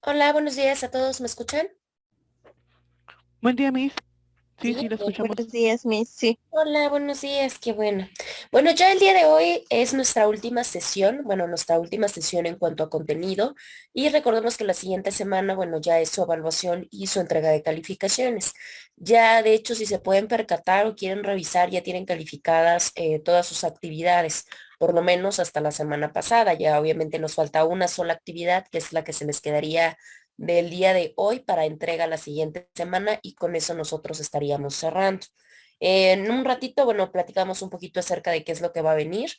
Hola, buenos días a todos, ¿me escuchan? Buen día, Miss. Sí, Sí, sí, lo bien. escuchamos. Buenos días, Miss. Sí. Hola, buenos días, qué bueno. Bueno, ya el día de hoy es nuestra última sesión, bueno, nuestra última sesión en cuanto a contenido y recordemos que la siguiente semana, bueno, ya es su evaluación y su entrega de calificaciones. Ya, de hecho, si se pueden percatar o quieren revisar, ya tienen calificadas todas sus actividades, por lo menos hasta la semana pasada. Ya obviamente nos falta una sola actividad, que es la que se les quedaría del día de hoy para entrega la siguiente semana y con eso nosotros estaríamos cerrando. En un ratito, bueno, platicamos un poquito acerca de qué es lo que va a venir.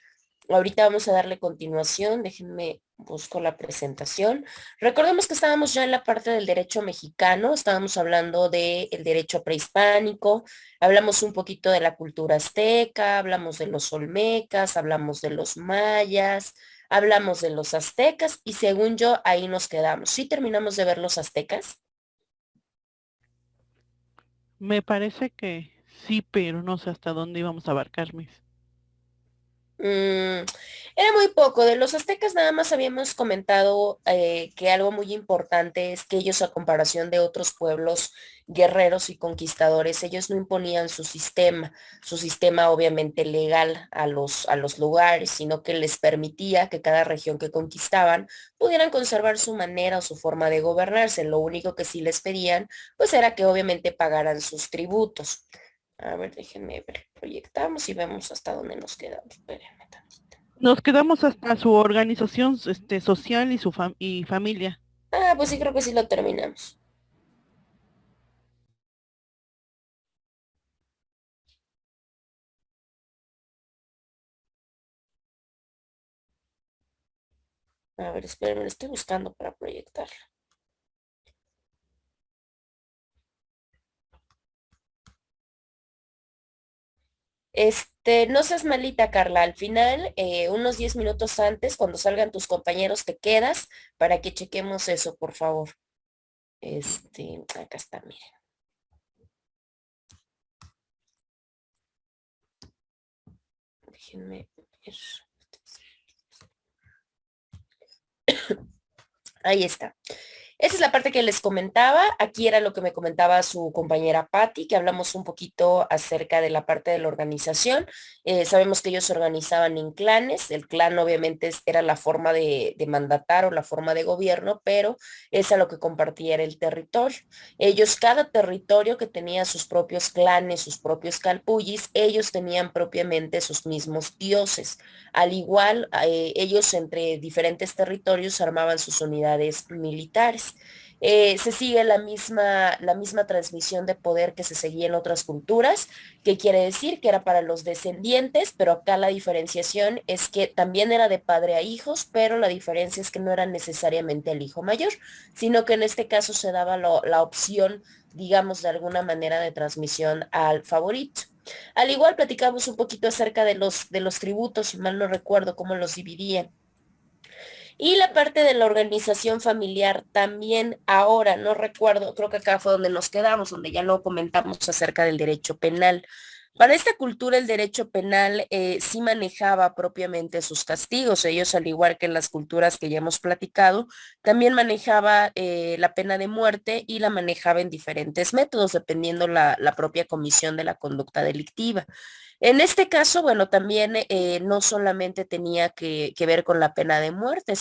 Ahorita vamos a darle continuación. Déjenme busco la presentación. Recordemos que estábamos ya en la parte del derecho mexicano, estábamos hablando del derecho prehispánico, hablamos un poquito de la cultura azteca, hablamos de los olmecas, hablamos de los mayas, hablamos de los aztecas y según yo ahí nos quedamos. Sí terminamos de ver los aztecas. Me parece que sí, pero no sé hasta dónde íbamos a abarcar, Miss. Era muy poco. De los aztecas nada más habíamos comentado que algo muy importante es que ellos, a comparación de otros pueblos guerreros y conquistadores, ellos no imponían su sistema obviamente legal a los lugares, sino que les permitía que cada región que conquistaban pudieran conservar su manera o su forma de gobernarse. Lo único que sí les pedían, pues era que obviamente pagaran sus tributos. A ver, déjenme ver. Proyectamos y vemos hasta dónde nos quedamos. Espérenme tantito. Nos quedamos hasta su organización social y y familia. Ah, pues sí, creo que sí lo terminamos. A ver, espérenme, lo estoy buscando para proyectarlo. No seas malita, Carla. Al final, unos 10 minutos antes, cuando salgan tus compañeros, te quedas para que chequemos eso, por favor. Acá está, miren. Déjenme ver. Ahí está. Esa es la parte que les comentaba. Aquí era lo que me comentaba su compañera Patti, que hablamos un poquito acerca de la parte de la organización. Sabemos que ellos se organizaban en clanes. El clan obviamente era la forma de mandatar o la forma de gobierno, pero es a lo que compartía era el territorio. Ellos, cada territorio que tenía sus propios clanes, sus propios calpullis, ellos tenían propiamente sus mismos dioses. Al igual, ellos entre diferentes territorios armaban sus unidades militares. Se sigue la misma transmisión de poder que se seguía en otras culturas, que quiere decir que era para los descendientes, pero acá la diferenciación es que también era de padre a hijos, pero la diferencia es que no era necesariamente el hijo mayor, sino que en este caso se daba la opción, digamos, de alguna manera de transmisión al favorito. Al igual platicamos un poquito acerca de los tributos, si mal no recuerdo cómo los dividían. Y la parte de la organización familiar también ahora, no recuerdo, creo que acá fue donde nos quedamos, donde ya no comentamos acerca del derecho penal. Para esta cultura el derecho penal sí manejaba propiamente sus castigos. Ellos, al igual que en las culturas que ya hemos platicado, también manejaba la pena de muerte y la manejaba en diferentes métodos, dependiendo la propia comisión de la conducta delictiva. En este caso, bueno, también no solamente tenía que ver con la pena de muerte,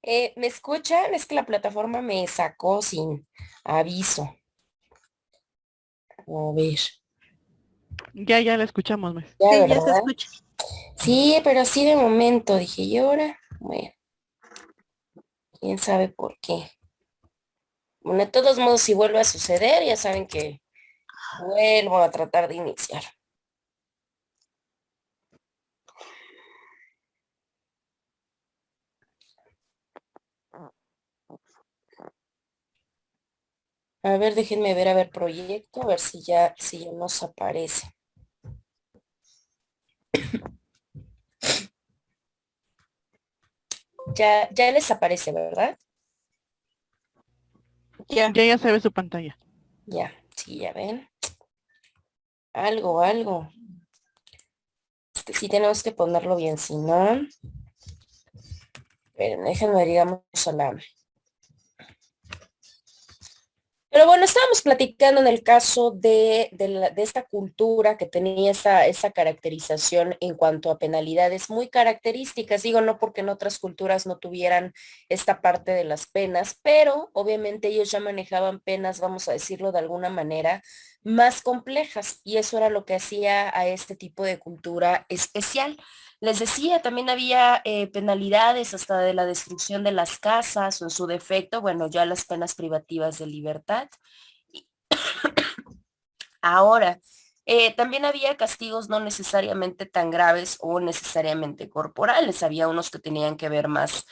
¿Me escuchan? Es que la plataforma me sacó sin aviso. A ver, Ya la escuchamos, Mes. ya, Sí, ya se ¿verdad? escucha. Sí, pero sí de momento, dije, ¿y ahora? Bueno, quién sabe por qué. Bueno, de todos modos, si vuelve a suceder, ya saben que vuelvo a tratar de iniciar. A ver, déjenme ver, a ver, proyecto, a ver si ya nos aparece. Ya les aparece, ¿verdad? Ya. Ya se ve su pantalla. Ya, sí, ya ven. Algo. Sí tenemos que ponerlo bien, si no. Pero déjenme, digamos, a la. Pero bueno, estábamos platicando en el caso de esta cultura que tenía esa caracterización en cuanto a penalidades muy características. Digo, no porque en otras culturas no tuvieran esta parte de las penas, pero obviamente ellos ya manejaban penas, vamos a decirlo de alguna manera, más complejas. Y eso era lo que hacía a este tipo de cultura especial. Les decía, también había penalidades hasta de la destrucción de las casas o en su defecto, bueno, ya las penas privativas de libertad. Y ahora, también había castigos no necesariamente tan graves o necesariamente corporales. Había unos que tenían que ver más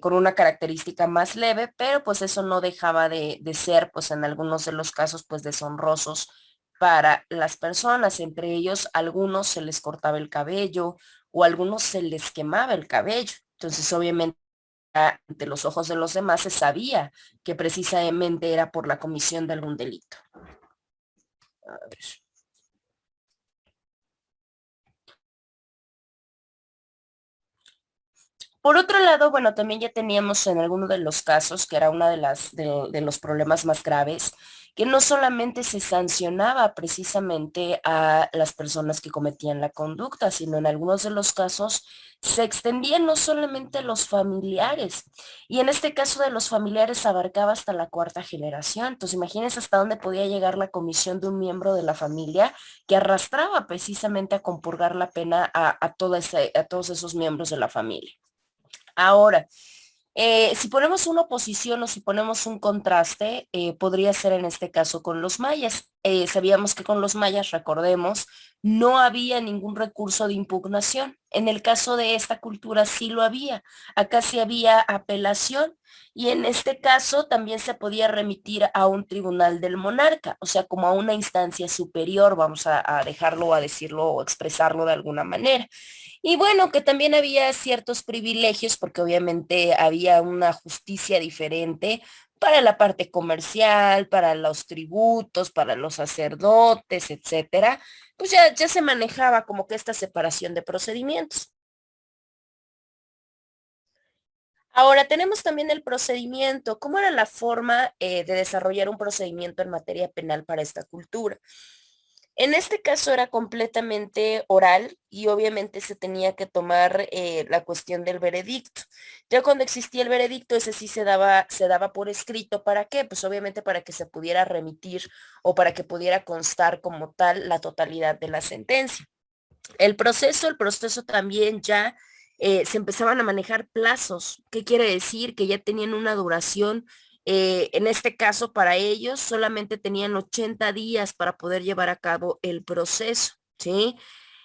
con una característica más leve, pero pues eso no dejaba de ser, pues en algunos de los casos, pues deshonrosos para las personas. Entre ellos, algunos se les cortaba el cabello o a algunos se les quemaba el cabello. Entonces, obviamente, ante los ojos de los demás se sabía que precisamente era por la comisión de algún delito. A ver. Por otro lado, bueno, también ya teníamos en alguno de los casos, que era uno de los problemas más graves, que no solamente se sancionaba precisamente a las personas que cometían la conducta, sino en algunos de los casos se extendía no solamente a los familiares, y en este caso de los familiares abarcaba hasta la cuarta generación. Entonces, imagínense hasta dónde podía llegar la comisión de un miembro de la familia que arrastraba precisamente a compurgar la pena a todos esos miembros de la familia. Ahora, si ponemos una oposición o si ponemos un contraste, podría ser en este caso con los mayas. Sabíamos que con los mayas, recordemos, no había ningún recurso de impugnación. En el caso de esta cultura sí lo había. Acá sí había apelación y en este caso también se podía remitir a un tribunal del monarca, o sea, como a una instancia superior, vamos a dejarlo, a decirlo o expresarlo de alguna manera. Y bueno, que también había ciertos privilegios porque obviamente había una justicia diferente para la parte comercial, para los tributos, para los sacerdotes, etcétera. Pues ya se manejaba como que esta separación de procedimientos. Ahora tenemos también el procedimiento. ¿Cómo era la forma de desarrollar un procedimiento en materia penal para esta cultura? En este caso era completamente oral y obviamente se tenía que tomar la cuestión del veredicto. Ya cuando existía el veredicto, ese sí se daba por escrito. ¿Para qué? Pues obviamente para que se pudiera remitir o para que pudiera constar como tal la totalidad de la sentencia. El proceso también ya se empezaban a manejar plazos. ¿Qué quiere decir? Que ya tenían una duración. En este caso, para ellos solamente tenían 80 días para poder llevar a cabo el proceso, ¿sí?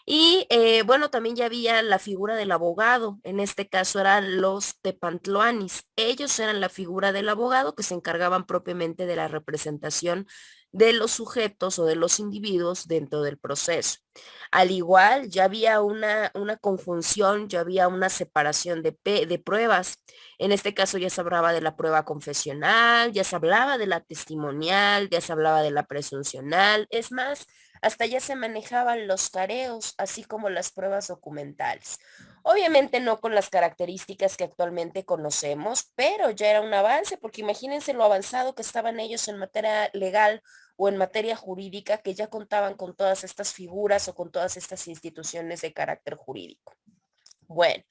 Y bueno, también ya había la figura del abogado. En este caso eran los tepantloanis. Ellos eran la figura del abogado que se encargaban propiamente de la representación de los sujetos o de los individuos dentro del proceso. Al igual, ya había una conjunción, ya había una separación de pruebas. En este caso ya se hablaba de la prueba confesional, ya se hablaba de la testimonial, ya se hablaba de la presuncional. Es más, hasta ya se manejaban los careos, así como las pruebas documentales. Obviamente no con las características que actualmente conocemos, pero ya era un avance, porque imagínense lo avanzado que estaban ellos en materia legal o en materia jurídica, que ya contaban con todas estas figuras o con todas estas instituciones de carácter jurídico. Bueno.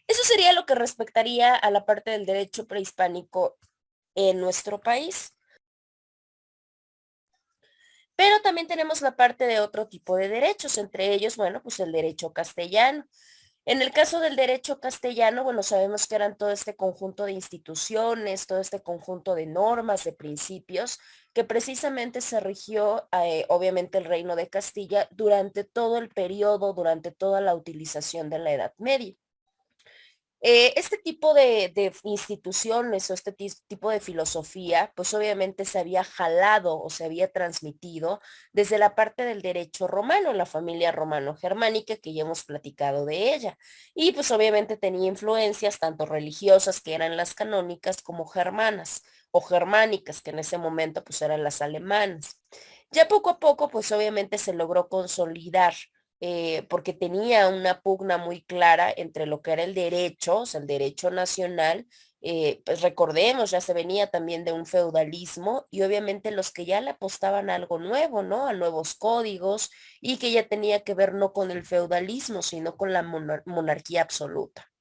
Eso sería lo que respectaría a la parte del derecho prehispánico en nuestro país. Pero también tenemos la parte de otro tipo de derechos, entre ellos, bueno, pues el derecho castellano. En el caso del derecho castellano, bueno, sabemos que eran todo este conjunto de instituciones, todo este conjunto de normas, de principios, que precisamente se rigió, obviamente, el Reino de Castilla durante todo el periodo, durante toda la utilización de la Edad Media. Este tipo de instituciones o este tipo de filosofía, pues obviamente se había jalado o se había transmitido desde la parte del derecho romano, la familia romano-germánica, que ya hemos platicado de ella. Y pues obviamente tenía influencias tanto religiosas, que eran las canónicas, como germanas o germánicas, que en ese momento pues eran las alemanas. Ya poco a poco, pues obviamente se logró consolidar porque tenía una pugna muy clara entre lo que era el derecho, o sea, el derecho nacional, pues recordemos, ya se venía también de un feudalismo y obviamente los que ya le apostaban a algo nuevo, ¿no? A nuevos códigos y que ya tenía que ver no con el feudalismo, sino con la monarquía absoluta.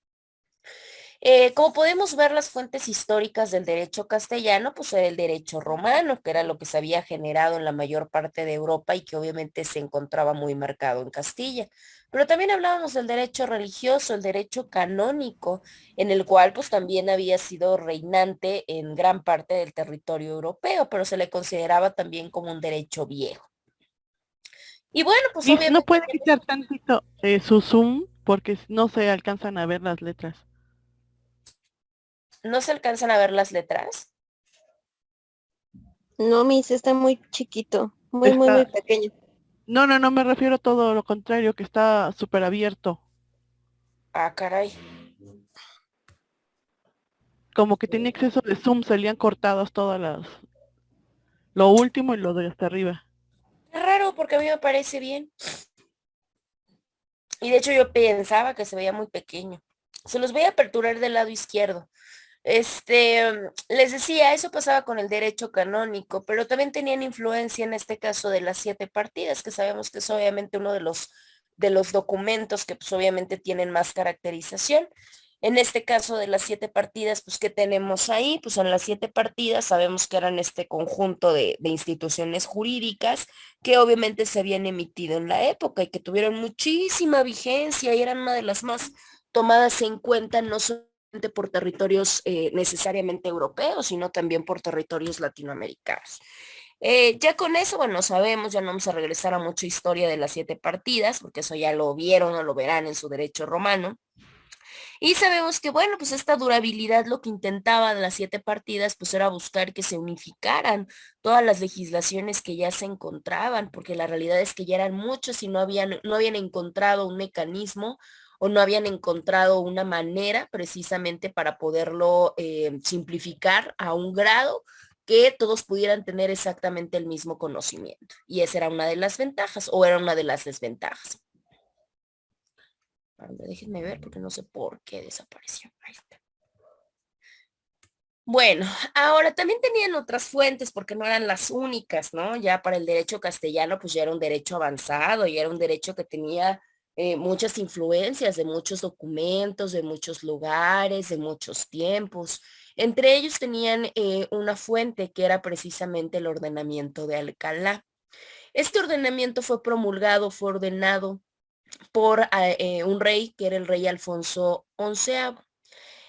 Como podemos ver las fuentes históricas del derecho castellano, pues era el derecho romano, que era lo que se había generado en la mayor parte de Europa y que obviamente se encontraba muy marcado en Castilla. Pero también hablábamos del derecho religioso, el derecho canónico, en el cual pues también había sido reinante en gran parte del territorio europeo, pero se le consideraba también como un derecho viejo. Y bueno, pues Y no obviamente puede quitar tantito su zoom porque no se alcanzan a ver las letras. no se alcanzan a ver las letras. No, mis está muy chiquito, muy Está, pequeño. no, me refiero a todo lo contrario, que está súper abierto. Ah, caray. Como que tenía exceso de zoom, salían cortadas todas lo último y lo de hasta arriba. Es raro porque a mí me parece bien. Y de hecho yo pensaba que se veía muy pequeño. Se los voy a aperturar del lado izquierdo. Les decía, eso pasaba con el derecho canónico, pero también tenían influencia en este caso de las 7 partidas, que sabemos que es obviamente uno de los documentos que pues obviamente tienen más caracterización. En este caso de las 7 partidas, pues ¿qué tenemos ahí? Pues en las 7 partidas sabemos que eran este conjunto de instituciones jurídicas que obviamente se habían emitido en la época y que tuvieron muchísima vigencia y eran una de las más tomadas en cuenta, no solamente por territorios necesariamente europeos, sino también por territorios latinoamericanos. Ya con eso, bueno, sabemos, ya no vamos a regresar a mucha historia de las 7 partidas, porque eso ya lo vieron o lo verán en su derecho romano. Y sabemos que, bueno, pues esta durabilidad lo que intentaba de las 7 partidas, pues era buscar que se unificaran todas las legislaciones que ya se encontraban, porque la realidad es que ya eran muchos y no habían encontrado un mecanismo o no habían encontrado una manera precisamente para poderlo simplificar a un grado que todos pudieran tener exactamente el mismo conocimiento. Y esa era una de las ventajas o era una de las desventajas. Déjenme ver porque no sé por qué desapareció. Ahí está. Bueno, ahora también tenían otras fuentes porque no eran las únicas, ¿no? Ya para el derecho castellano, pues ya era un derecho avanzado, y era un derecho que tenía muchas influencias de muchos documentos, de muchos lugares, de muchos tiempos. Entre ellos tenían una fuente que era precisamente el ordenamiento de Alcalá. Este ordenamiento fue promulgado, fue ordenado por un rey que era el rey Alfonso XI.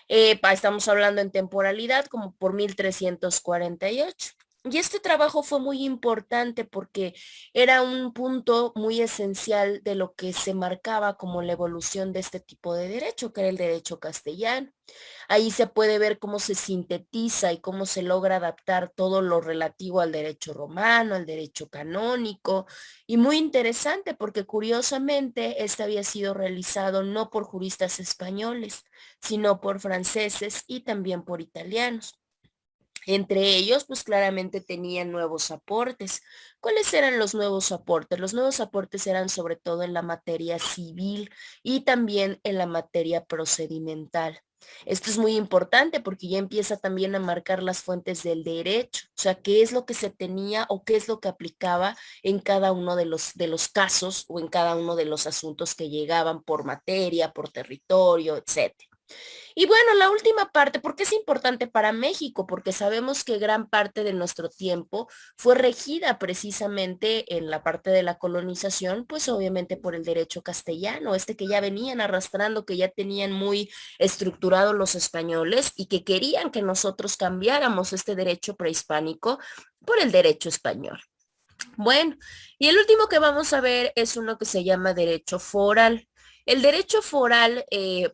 Estamos hablando en temporalidad como por 1348. Y este trabajo fue muy importante porque era un punto muy esencial de lo que se marcaba como la evolución de este tipo de derecho, que era el derecho castellano. Ahí se puede ver cómo se sintetiza y cómo se logra adaptar todo lo relativo al derecho romano, al derecho canónico, y muy interesante porque curiosamente este había sido realizado no por juristas españoles, sino por franceses y también por italianos. Entre ellos, pues claramente tenían nuevos aportes. ¿Cuáles eran los nuevos aportes? Los nuevos aportes eran sobre todo en la materia civil y también en la materia procedimental. Esto es muy importante porque ya empieza también a marcar las fuentes del derecho, o sea, qué es lo que se tenía o qué es lo que aplicaba en cada uno de los casos o en cada uno de los asuntos que llegaban por materia, por territorio, etc. Y bueno, la última parte, ¿por qué es importante para México? Porque sabemos que gran parte de nuestro tiempo fue regida precisamente en la parte de la colonización, pues obviamente por el derecho castellano, este que ya venían arrastrando, que ya tenían muy estructurado los españoles y que querían que nosotros cambiáramos este derecho prehispánico por el derecho español. Bueno, y el último que vamos a ver es uno que se llama derecho foral. El derecho foral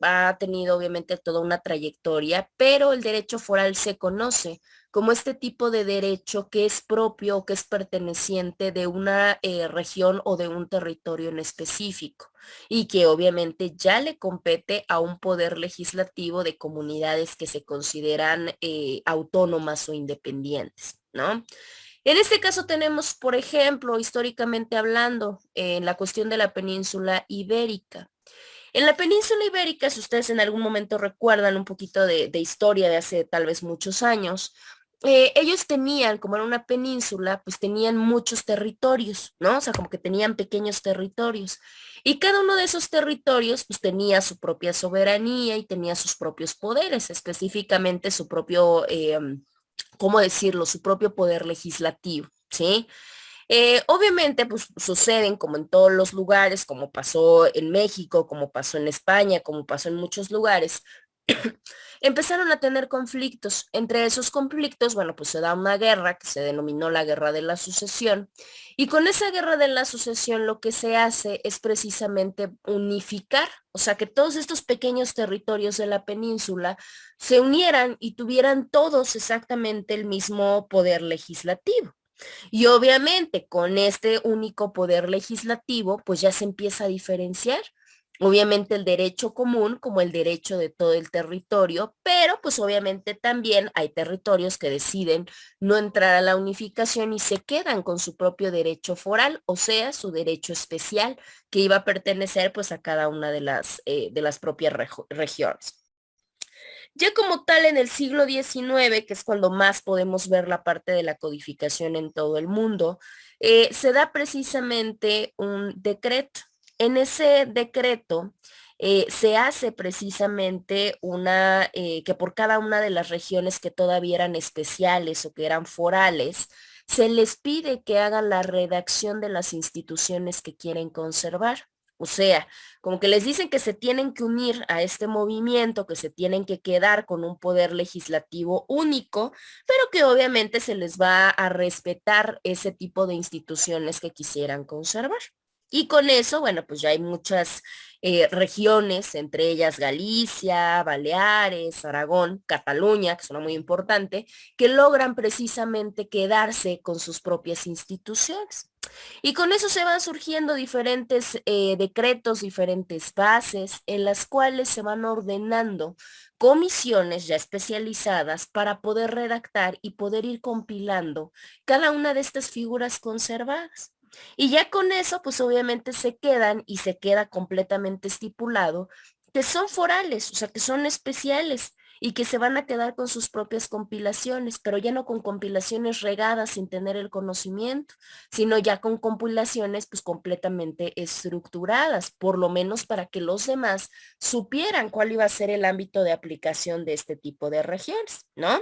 ha tenido obviamente toda una trayectoria, pero el derecho foral se conoce como este tipo de derecho que es propio o que es perteneciente de una región o de un territorio en específico y que obviamente ya le compete a un poder legislativo de comunidades que se consideran autónomas o independientes, ¿no? En este caso tenemos, por ejemplo, históricamente hablando, en la cuestión de la península ibérica. En la península ibérica, si ustedes en algún momento recuerdan un poquito de historia de hace tal vez muchos años, ellos tenían, como era una península, pues tenían muchos territorios, ¿no? O sea, como que tenían pequeños territorios. Y cada uno de esos territorios, pues tenía su propia soberanía y tenía sus propios poderes, específicamente su propio ¿cómo decirlo?, su propio poder legislativo, ¿sí? Obviamente, pues suceden como en todos los lugares, como pasó en México, como pasó en España, como pasó en muchos lugares, empezaron a tener conflictos. Entre esos conflictos, bueno, pues se da una guerra que se denominó la Guerra de la Sucesión. Y con esa Guerra de la Sucesión lo que se hace es precisamente unificar, o sea, que todos estos pequeños territorios de la península se unieran y tuvieran todos exactamente el mismo poder legislativo. Y obviamente con este único poder legislativo, pues ya se empieza a diferenciar. Obviamente el derecho común como el derecho de todo el territorio, pero pues obviamente también hay territorios que deciden no entrar a la unificación y se quedan con su propio derecho foral, o sea, su derecho especial que iba a pertenecer pues a cada una de las propias regiones. Ya como tal en el siglo XIX, que es cuando más podemos ver la parte de la codificación en todo el mundo, se da precisamente un decreto. En ese decreto se hace precisamente que por cada una de las regiones que todavía eran especiales o que eran forales, se les pide que hagan la redacción de las instituciones que quieren conservar. O sea, como que les dicen que se tienen que unir a este movimiento, que se tienen que quedar con un poder legislativo único, pero que obviamente se les va a respetar ese tipo de instituciones que quisieran conservar. Y con eso, bueno, pues ya hay muchas regiones, entre ellas Galicia, Baleares, Aragón, Cataluña, que son muy importante, que logran precisamente quedarse con sus propias instituciones. Y con eso se van surgiendo diferentes decretos, diferentes bases en las cuales se van ordenando comisiones ya especializadas para poder redactar y poder ir compilando cada una de estas figuras conservadas. Y ya con eso, pues obviamente se quedan y se queda completamente estipulado que son forales, o sea, que son especiales y que se van a quedar con sus propias compilaciones, pero ya no con compilaciones regadas sin tener el conocimiento, sino ya con compilaciones pues completamente estructuradas, por lo menos para que los demás supieran cuál iba a ser el ámbito de aplicación de este tipo de regiones, ¿no?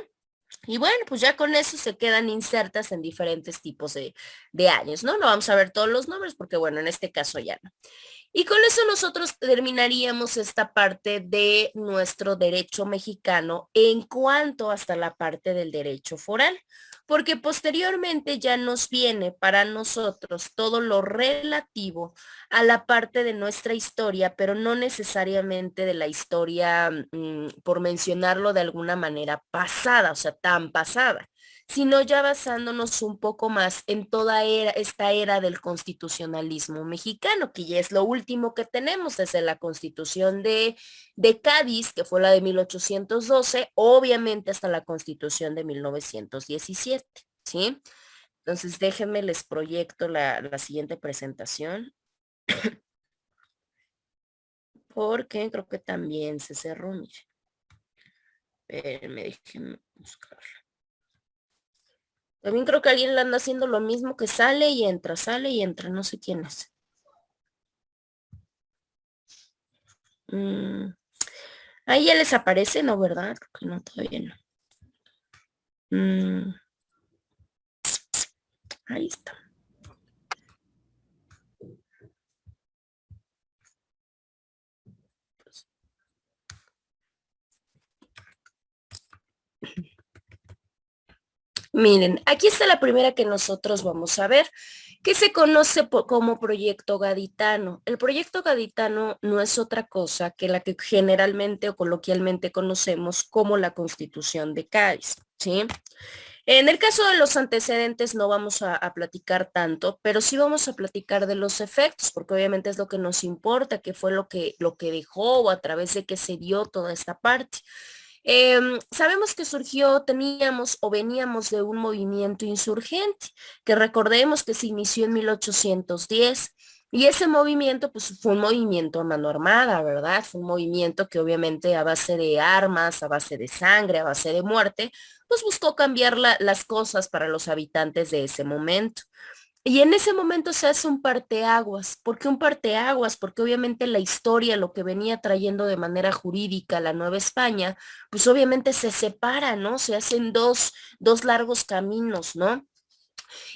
Y bueno, pues ya con eso se quedan insertas en diferentes tipos de años, ¿no? No vamos a ver todos los nombres porque bueno, en este caso ya no. Y con eso nosotros terminaríamos esta parte de nuestro derecho mexicano en cuanto hasta la parte del derecho foral, porque posteriormente ya nos viene para nosotros todo lo relativo a la parte de nuestra historia, pero no necesariamente de la historia, por mencionarlo de alguna manera, pasada, o sea, tan pasada, sino ya basándonos un poco más en toda esta era del constitucionalismo mexicano, que ya es lo último que tenemos desde la Constitución de Cádiz, que fue la de 1812, obviamente hasta la Constitución de 1917, ¿sí? Entonces déjenme les proyecto la siguiente presentación, porque creo que también se cerró, mire. Déjenme buscar. También creo que alguien le anda haciendo lo mismo, que sale y entra, no sé quién es. Ahí ya les aparece, ¿no, verdad? Creo que no, todavía no. Ahí está. Miren, aquí está la primera que nosotros vamos a ver, que se conoce como Proyecto Gaditano. El Proyecto Gaditano no es otra cosa que la que generalmente o coloquialmente conocemos como la Constitución de Cádiz, ¿sí? En el caso de los antecedentes no vamos a platicar tanto, pero sí vamos a platicar de los efectos, porque obviamente es lo que nos importa, qué fue lo que dejó o a través de qué se dio toda esta parte. Sabemos que surgió, teníamos o veníamos de un movimiento insurgente, que recordemos que se inició en 1810. Y ese movimiento, pues fue un movimiento a mano armada, ¿verdad? Fue un movimiento que obviamente a base de armas, a base de sangre, a base de muerte, pues buscó cambiar las cosas para los habitantes de ese momento. Y en ese momento se hace un parteaguas. ¿Por qué un parteaguas? Porque obviamente la historia, lo que venía trayendo de manera jurídica la Nueva España, pues obviamente se separa, ¿no? Se hacen dos largos caminos, ¿no?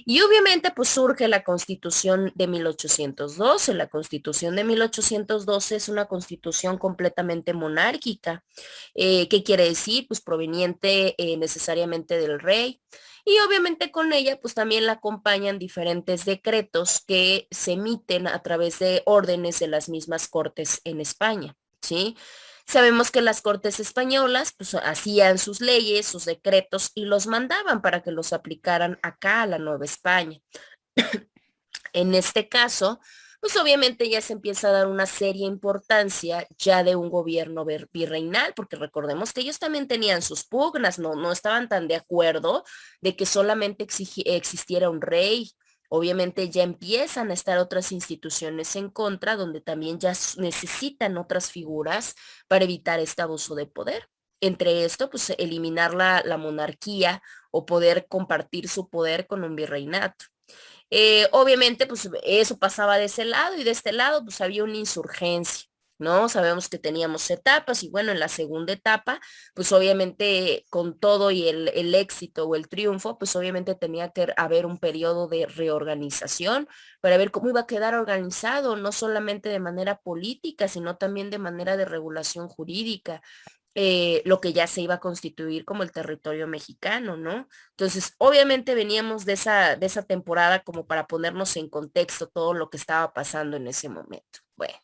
Y obviamente pues surge la Constitución de 1812. La Constitución de 1812 es una constitución completamente monárquica. ¿Qué quiere decir? Pues proveniente necesariamente del rey. Y obviamente con ella pues también la acompañan diferentes decretos que se emiten a través de órdenes de las mismas cortes en España, ¿sí? Sabemos que las cortes españolas pues hacían sus leyes, sus decretos y los mandaban para que los aplicaran acá a la Nueva España. En este caso, pues obviamente ya se empieza a dar una seria importancia ya de un gobierno virreinal, porque recordemos que ellos también tenían sus pugnas, no estaban tan de acuerdo de que solamente existiera un rey. Obviamente ya empiezan a estar otras instituciones en contra, donde también ya necesitan otras figuras para evitar este abuso de poder. Entre esto, pues eliminar la monarquía o poder compartir su poder con un virreinato. Obviamente, pues eso pasaba de ese lado y de este lado, pues había una insurgencia, ¿no? Sabemos que teníamos etapas y bueno, en la segunda etapa, pues obviamente con todo y el éxito o el triunfo, pues obviamente tenía que haber un periodo de reorganización para ver cómo iba a quedar organizado, no solamente de manera política, sino también de manera de regulación jurídica, lo que ya se iba a constituir como el territorio mexicano, ¿no? Entonces, obviamente veníamos de esa temporada como para ponernos en contexto todo lo que estaba pasando en ese momento. Bueno.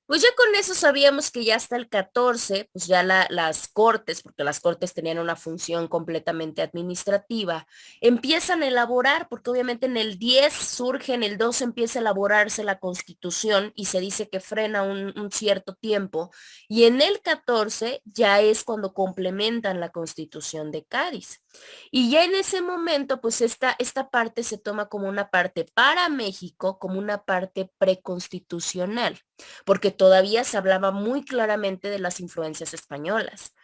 Pues ya con eso sabíamos que ya hasta el 14, pues ya las cortes, porque las cortes tenían una función completamente administrativa, empiezan a elaborar, porque obviamente en el 10 surge, en el 12 empieza a elaborarse la constitución y se dice que frena un cierto tiempo, y en el 14 ya es cuando complementan la constitución de Cádiz. Y ya en ese momento, pues esta parte se toma como una parte para México, como una parte preconstitucional porque todavía se hablaba muy claramente de las influencias españolas.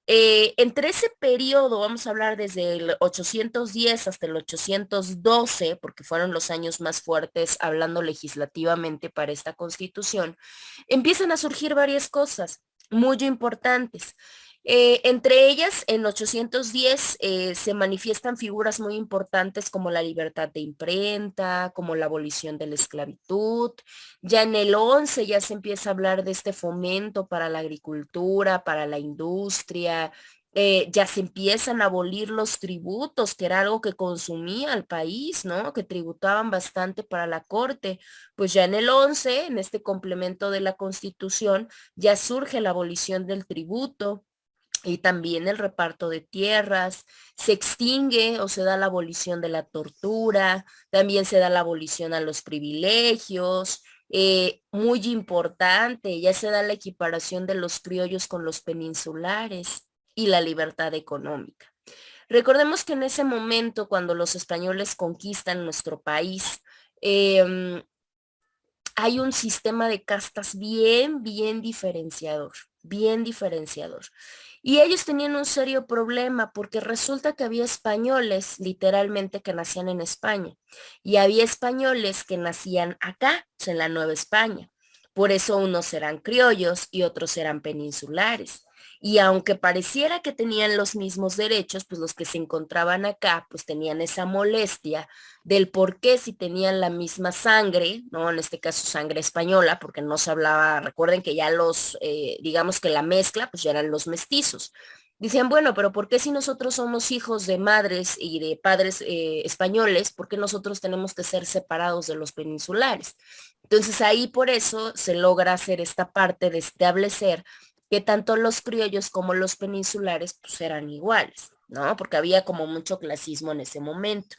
Entre ese periodo, vamos a hablar desde el 810 hasta el 812, porque fueron los años más fuertes hablando legislativamente para esta constitución, empiezan a surgir varias cosas muy importantes. Entre ellas, en 810 se manifiestan figuras muy importantes como la libertad de imprenta, como la abolición de la esclavitud. Ya en el 11 ya se empieza a hablar de este fomento para la agricultura, para la industria. Ya se empiezan a abolir los tributos, que era algo que consumía al país, ¿no? Que tributaban bastante para la corte. Pues ya en el 11, en este complemento de la Constitución, ya surge la abolición del tributo y también el reparto de tierras, se extingue o se da la abolición de la tortura, también se da la abolición a los privilegios, muy importante, ya se da la equiparación de los criollos con los peninsulares y la libertad económica. Recordemos que en ese momento, cuando los españoles conquistan nuestro país, eh, hay un sistema de castas bien diferenciador, bien diferenciador. Y ellos tenían un serio problema porque resulta que había españoles literalmente que nacían en España y había españoles que nacían acá, en la Nueva España. Por eso unos eran criollos y otros eran peninsulares. Y aunque pareciera que tenían los mismos derechos, pues los que se encontraban acá, pues tenían esa molestia del por qué si tenían la misma sangre, ¿no? En este caso sangre española, porque no se hablaba, recuerden que ya digamos que la mezcla, pues ya eran los mestizos. Decían, bueno, pero ¿por qué si nosotros somos hijos de madres y de padres españoles, por qué nosotros tenemos que ser separados de los peninsulares? Entonces ahí por eso se logra hacer esta parte de establecer que tanto los criollos como los peninsulares pues eran iguales, ¿no? Porque había como mucho clasismo en ese momento.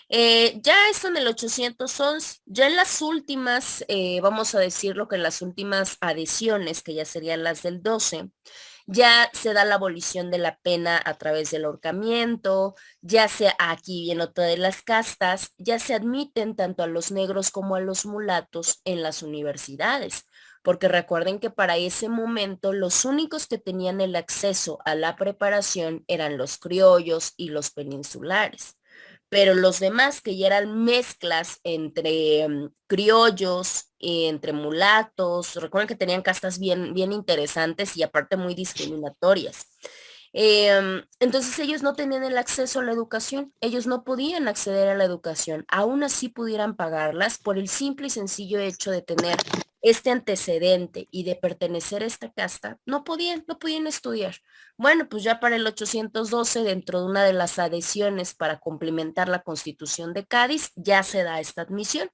Ya esto en el 811, ya en las últimas, vamos a decirlo que en las últimas adhesiones, que ya serían las del 12, ya se da la abolición de la pena a través del ahorcamiento, ya sea aquí en otra de las castas, ya se admiten tanto a los negros como a los mulatos en las universidades, porque recuerden que para ese momento los únicos que tenían el acceso a la preparación eran los criollos y los peninsulares, pero los demás que ya eran mezclas entre criollos, entre mulatos, recuerden que tenían castas bien, bien interesantes y aparte muy discriminatorias. Entonces ellos no tenían el acceso a la educación, ellos no podían acceder a la educación, aún así pudieran pagarlas por el simple y sencillo hecho de tener este antecedente y de pertenecer a esta casta, no podían estudiar. Bueno, pues ya para el 812, dentro de una de las adhesiones para complementar la Constitución de Cádiz, ya se da esta admisión.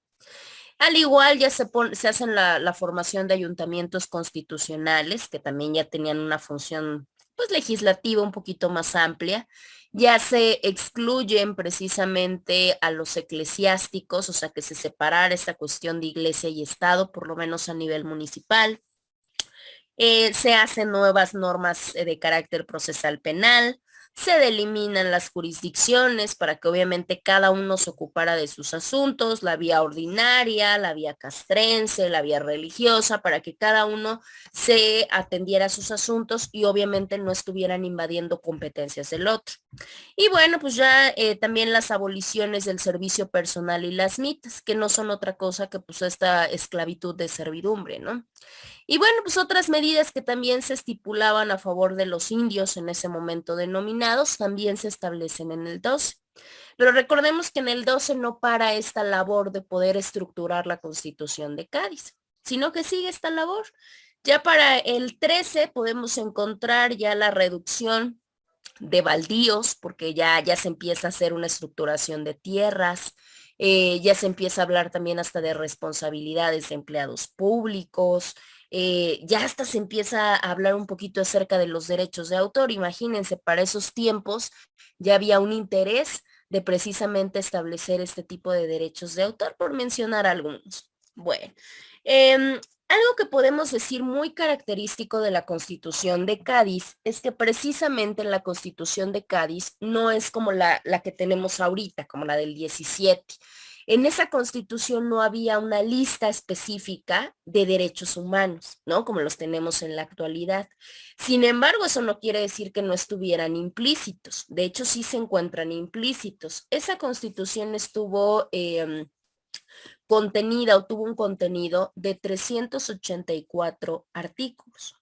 Al igual ya se hacen la formación de ayuntamientos constitucionales, que también ya tenían una función pues legislativa un poquito más amplia. Ya se excluyen precisamente a los eclesiásticos, o sea que se separara esta cuestión de iglesia y Estado, por lo menos a nivel municipal. Se hacen nuevas normas de carácter procesal penal, se deliminan las jurisdicciones para que obviamente cada uno se ocupara de sus asuntos, la vía ordinaria, la vía castrense, la vía religiosa, para que cada uno se atendiera a sus asuntos y obviamente no estuvieran invadiendo competencias del otro. Y bueno, pues ya también las aboliciones del servicio personal y las mitas, que no son otra cosa que pues esta esclavitud de servidumbre, ¿no? Y bueno, pues otras medidas que también se estipulaban a favor de los indios en ese momento denominados también se establecen en el 12. Pero recordemos que en el 12 no para esta labor de poder estructurar la Constitución de Cádiz, sino que sigue esta labor. Ya para el 13 podemos encontrar ya la reducción de baldíos, porque ya se empieza a hacer una estructuración de tierras, ya se empieza a hablar también hasta de responsabilidades de empleados públicos, ya hasta se empieza a hablar un poquito acerca de los derechos de autor. Imagínense, para esos tiempos ya había un interés de precisamente establecer este tipo de derechos de autor, por mencionar algunos. Bueno, algo que podemos decir muy característico de la Constitución de Cádiz es que precisamente la Constitución de Cádiz no es como la que tenemos ahorita, como la del 17. En esa Constitución no había una lista específica de derechos humanos, ¿no? Como los tenemos en la actualidad. Sin embargo, eso no quiere decir que no estuvieran implícitos. De hecho, sí se encuentran implícitos. Esa Constitución estuvo contenida o tuvo un contenido de 384 artículos.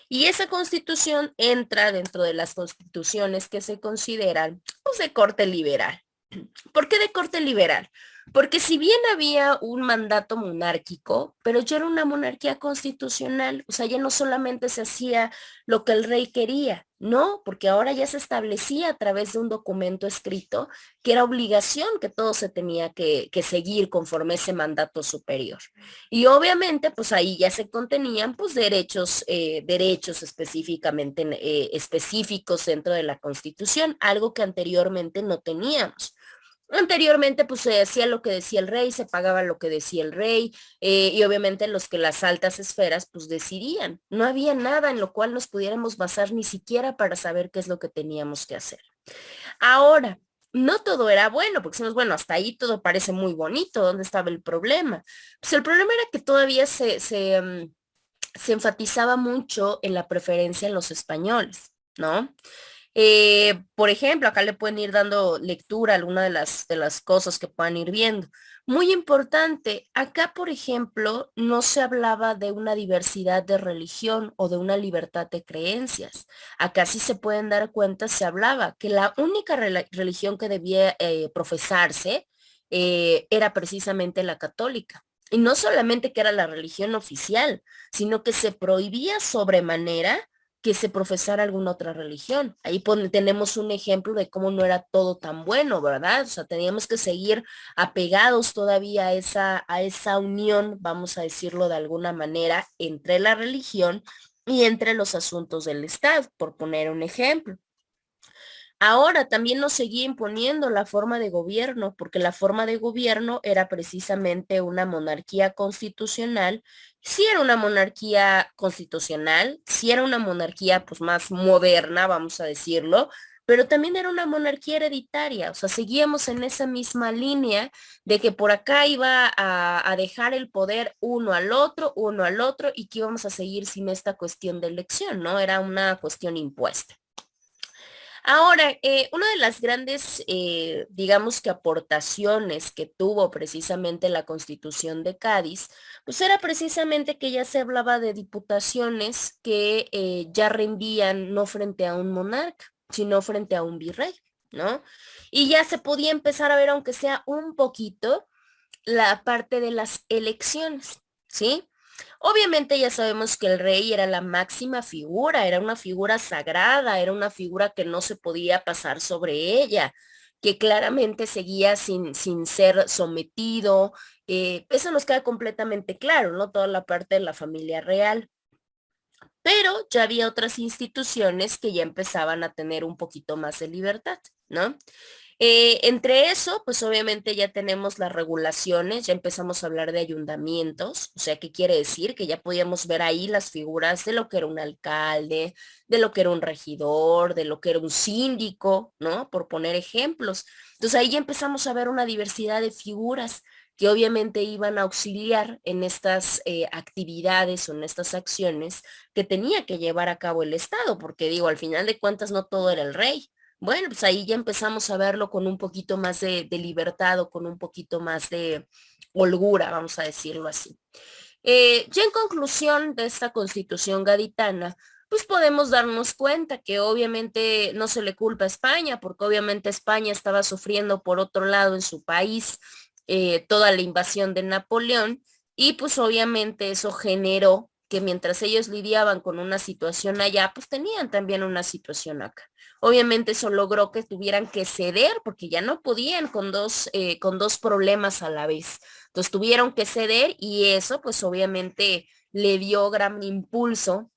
Y esa constitución entra dentro de las constituciones que se consideran pues, de corte liberal. ¿Por qué de corte liberal? Porque si bien había un mandato monárquico, pero ya era una monarquía constitucional, o sea, ya no solamente se hacía lo que el rey quería, no, porque ahora ya se establecía a través de un documento escrito que era obligación que todo se tenía que seguir conforme ese mandato superior. Y obviamente, pues ahí ya se contenían pues derechos específicamente específicos dentro de la Constitución, algo que anteriormente no teníamos. Anteriormente, pues se hacía lo que decía el rey, se pagaba lo que decía el rey, y obviamente los que las altas esferas, pues decidían. No había nada en lo cual nos pudiéramos basar ni siquiera para saber qué es lo que teníamos que hacer. Ahora, no todo era bueno, porque decimos, bueno, hasta ahí todo parece muy bonito, ¿dónde estaba el problema? Pues el problema era que todavía se enfatizaba mucho en la preferencia en los españoles, ¿no? Por ejemplo, acá le pueden ir dando lectura a alguna de las cosas que puedan ir viendo. Muy importante, acá, por ejemplo, no se hablaba de una diversidad de religión o de una libertad de creencias. Acá sí se pueden dar cuenta, se hablaba que la única religión que debía profesarse era precisamente la católica. Y no solamente que era la religión oficial, sino que se prohibía sobremanera que se profesara alguna otra religión. Ahí tenemos un ejemplo de cómo no era todo tan bueno, ¿verdad? O sea, teníamos que seguir apegados todavía a esa unión, vamos a decirlo de alguna manera, entre la religión y entre los asuntos del Estado, por poner un ejemplo. Ahora también nos seguía imponiendo la forma de gobierno, porque la forma de gobierno era precisamente una monarquía constitucional. Sí era una monarquía constitucional, sí era una monarquía pues más moderna, vamos a decirlo, pero también era una monarquía hereditaria. O sea, seguíamos en esa misma línea de que por acá iba a dejar el poder uno al otro, y que íbamos a seguir sin esta cuestión de elección, ¿no? Era una cuestión impuesta. Ahora, una de las grandes, digamos que aportaciones que tuvo precisamente la Constitución de Cádiz, pues era precisamente que ya se hablaba de diputaciones que ya rendían no frente a un monarca, sino frente a un virrey, ¿no? Y ya se podía empezar a ver, aunque sea un poquito, la parte de las elecciones, ¿sí? Obviamente ya sabemos que el rey era la máxima figura, era una figura sagrada, era una figura que no se podía pasar sobre ella, que claramente seguía sin ser sometido. Eso nos queda completamente claro, ¿no? Toda la parte de la familia real. Pero ya había otras instituciones que ya empezaban a tener un poquito más de libertad, ¿no? Entre eso, pues obviamente ya tenemos las regulaciones, ya empezamos a hablar de ayuntamientos, o sea, ¿qué quiere decir? Que ya podíamos ver ahí las figuras de lo que era un alcalde, de lo que era un regidor, de lo que era un síndico, ¿no? Por poner ejemplos. Entonces ahí ya empezamos a ver una diversidad de figuras que obviamente iban a auxiliar en estas actividades o en estas acciones que tenía que llevar a cabo el Estado, porque digo, al final de cuentas no todo era el rey. Bueno, pues ahí ya empezamos a verlo con un poquito más de libertad o con un poquito más de holgura, vamos a decirlo así. Ya en conclusión de esta constitución gaditana, pues podemos darnos cuenta que obviamente no se le culpa a España, porque obviamente España estaba sufriendo por otro lado en su país toda la invasión de Napoleón, y pues obviamente eso generó que mientras ellos lidiaban con una situación allá, pues tenían también una situación acá. Obviamente eso logró que tuvieran que ceder porque ya no podían con dos problemas a la vez. Entonces tuvieron que ceder, y eso pues obviamente le dio gran impulso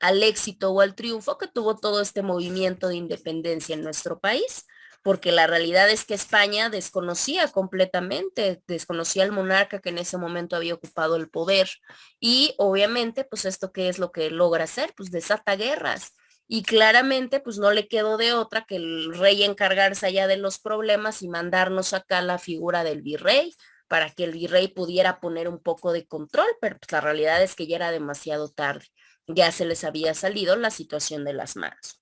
al éxito o al triunfo que tuvo todo este movimiento de independencia en nuestro país, porque la realidad es que España desconocía completamente, desconocía al monarca que en ese momento había ocupado el poder, y obviamente pues esto qué es lo que logra hacer, pues desata guerras. Y claramente pues no le quedó de otra que el rey encargarse allá de los problemas y mandarnos acá la figura del virrey para que el virrey pudiera poner un poco de control, pero pues la realidad es que ya era demasiado tarde, ya se les había salido la situación de las manos.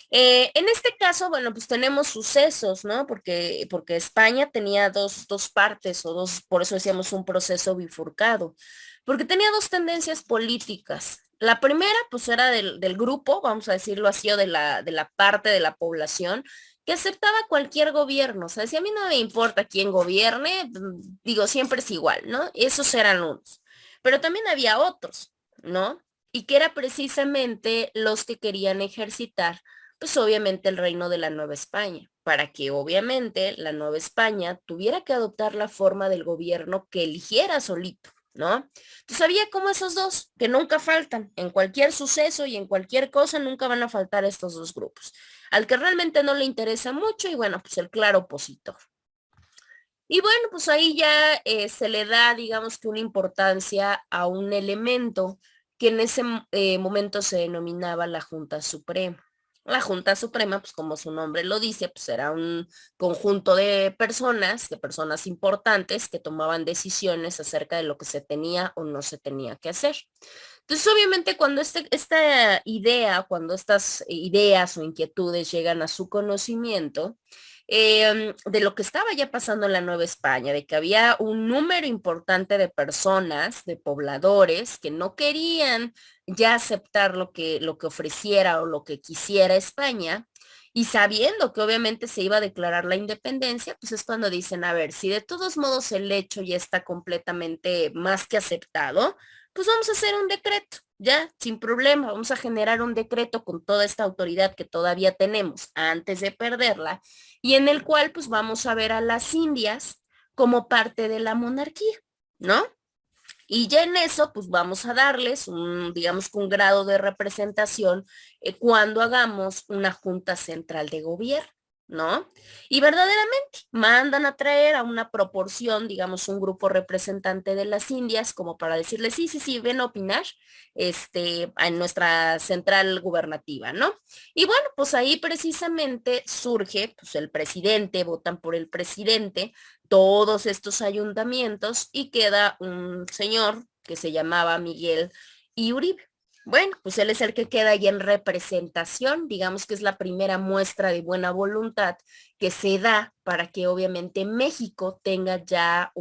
En este caso, bueno, pues tenemos sucesos, ¿no? Porque España tenía dos partes, o dos, por eso decíamos un proceso bifurcado, porque tenía dos tendencias políticas. La primera, pues era del grupo, vamos a decirlo así, o de la parte de la población que aceptaba cualquier gobierno. O sea, si a mí no me importa quién gobierne, digo, siempre es igual, ¿no? Esos eran unos. Pero también había otros, ¿no? Y que era precisamente los que querían ejercitar pues obviamente el reino de la Nueva España, para que obviamente la Nueva España tuviera que adoptar la forma del gobierno que eligiera solito, ¿no? Entonces había como esos dos que nunca faltan, en cualquier suceso y en cualquier cosa nunca van a faltar estos dos grupos. Al que realmente no le interesa mucho y bueno, pues el claro opositor. Y bueno, pues ahí ya se le da, digamos que una importancia a un elemento que en ese momento se denominaba la Junta Suprema. La Junta Suprema, pues como su nombre lo dice, pues era un conjunto de personas importantes que tomaban decisiones acerca de lo que se tenía o no se tenía que hacer. Entonces, obviamente, cuando esta idea, cuando estas ideas o inquietudes llegan a su conocimiento, de lo que estaba ya pasando en la Nueva España, de que había un número importante de personas, de pobladores, que no querían ya aceptar lo que ofreciera o lo que quisiera España, y sabiendo que obviamente se iba a declarar la independencia, pues es cuando dicen, a ver, si de todos modos el hecho ya está completamente más que aceptado, pues vamos a hacer un decreto, ya, sin problema, vamos a generar un decreto con toda esta autoridad que todavía tenemos antes de perderla y en el cual pues vamos a ver a las Indias como parte de la monarquía, ¿no? Y ya en eso, pues vamos a darles digamos que un grado de representación cuando hagamos una junta central de gobierno, ¿no? Y verdaderamente mandan a traer a una proporción, digamos, un grupo representante de las Indias, como para decirles, sí, sí, sí, ven a opinar, en nuestra central gubernativa, ¿no? Y bueno, pues ahí precisamente surge, pues el presidente, votan por el presidente, todos estos ayuntamientos y queda un señor que se llamaba Miguel y Uribe. Bueno, pues él es el que queda ahí en representación, digamos que es la primera muestra de buena voluntad que se da para que obviamente México tenga ya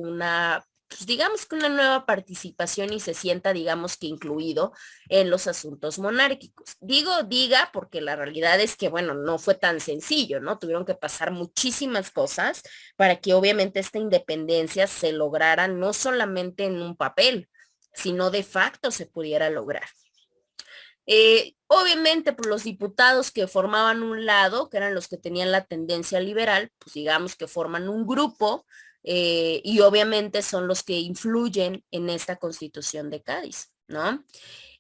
pues digamos que una nueva participación y se sienta, digamos que incluido en los asuntos monárquicos. Diga, porque la realidad es que, bueno, no fue tan sencillo, ¿no? Tuvieron que pasar muchísimas cosas para que obviamente esta independencia se lograra no solamente en un papel, sino de facto se pudiera lograr. Obviamente, pues los diputados que formaban un lado, que eran los que tenían la tendencia liberal, pues digamos que forman un grupo y obviamente son los que influyen en esta Constitución de Cádiz, ¿no?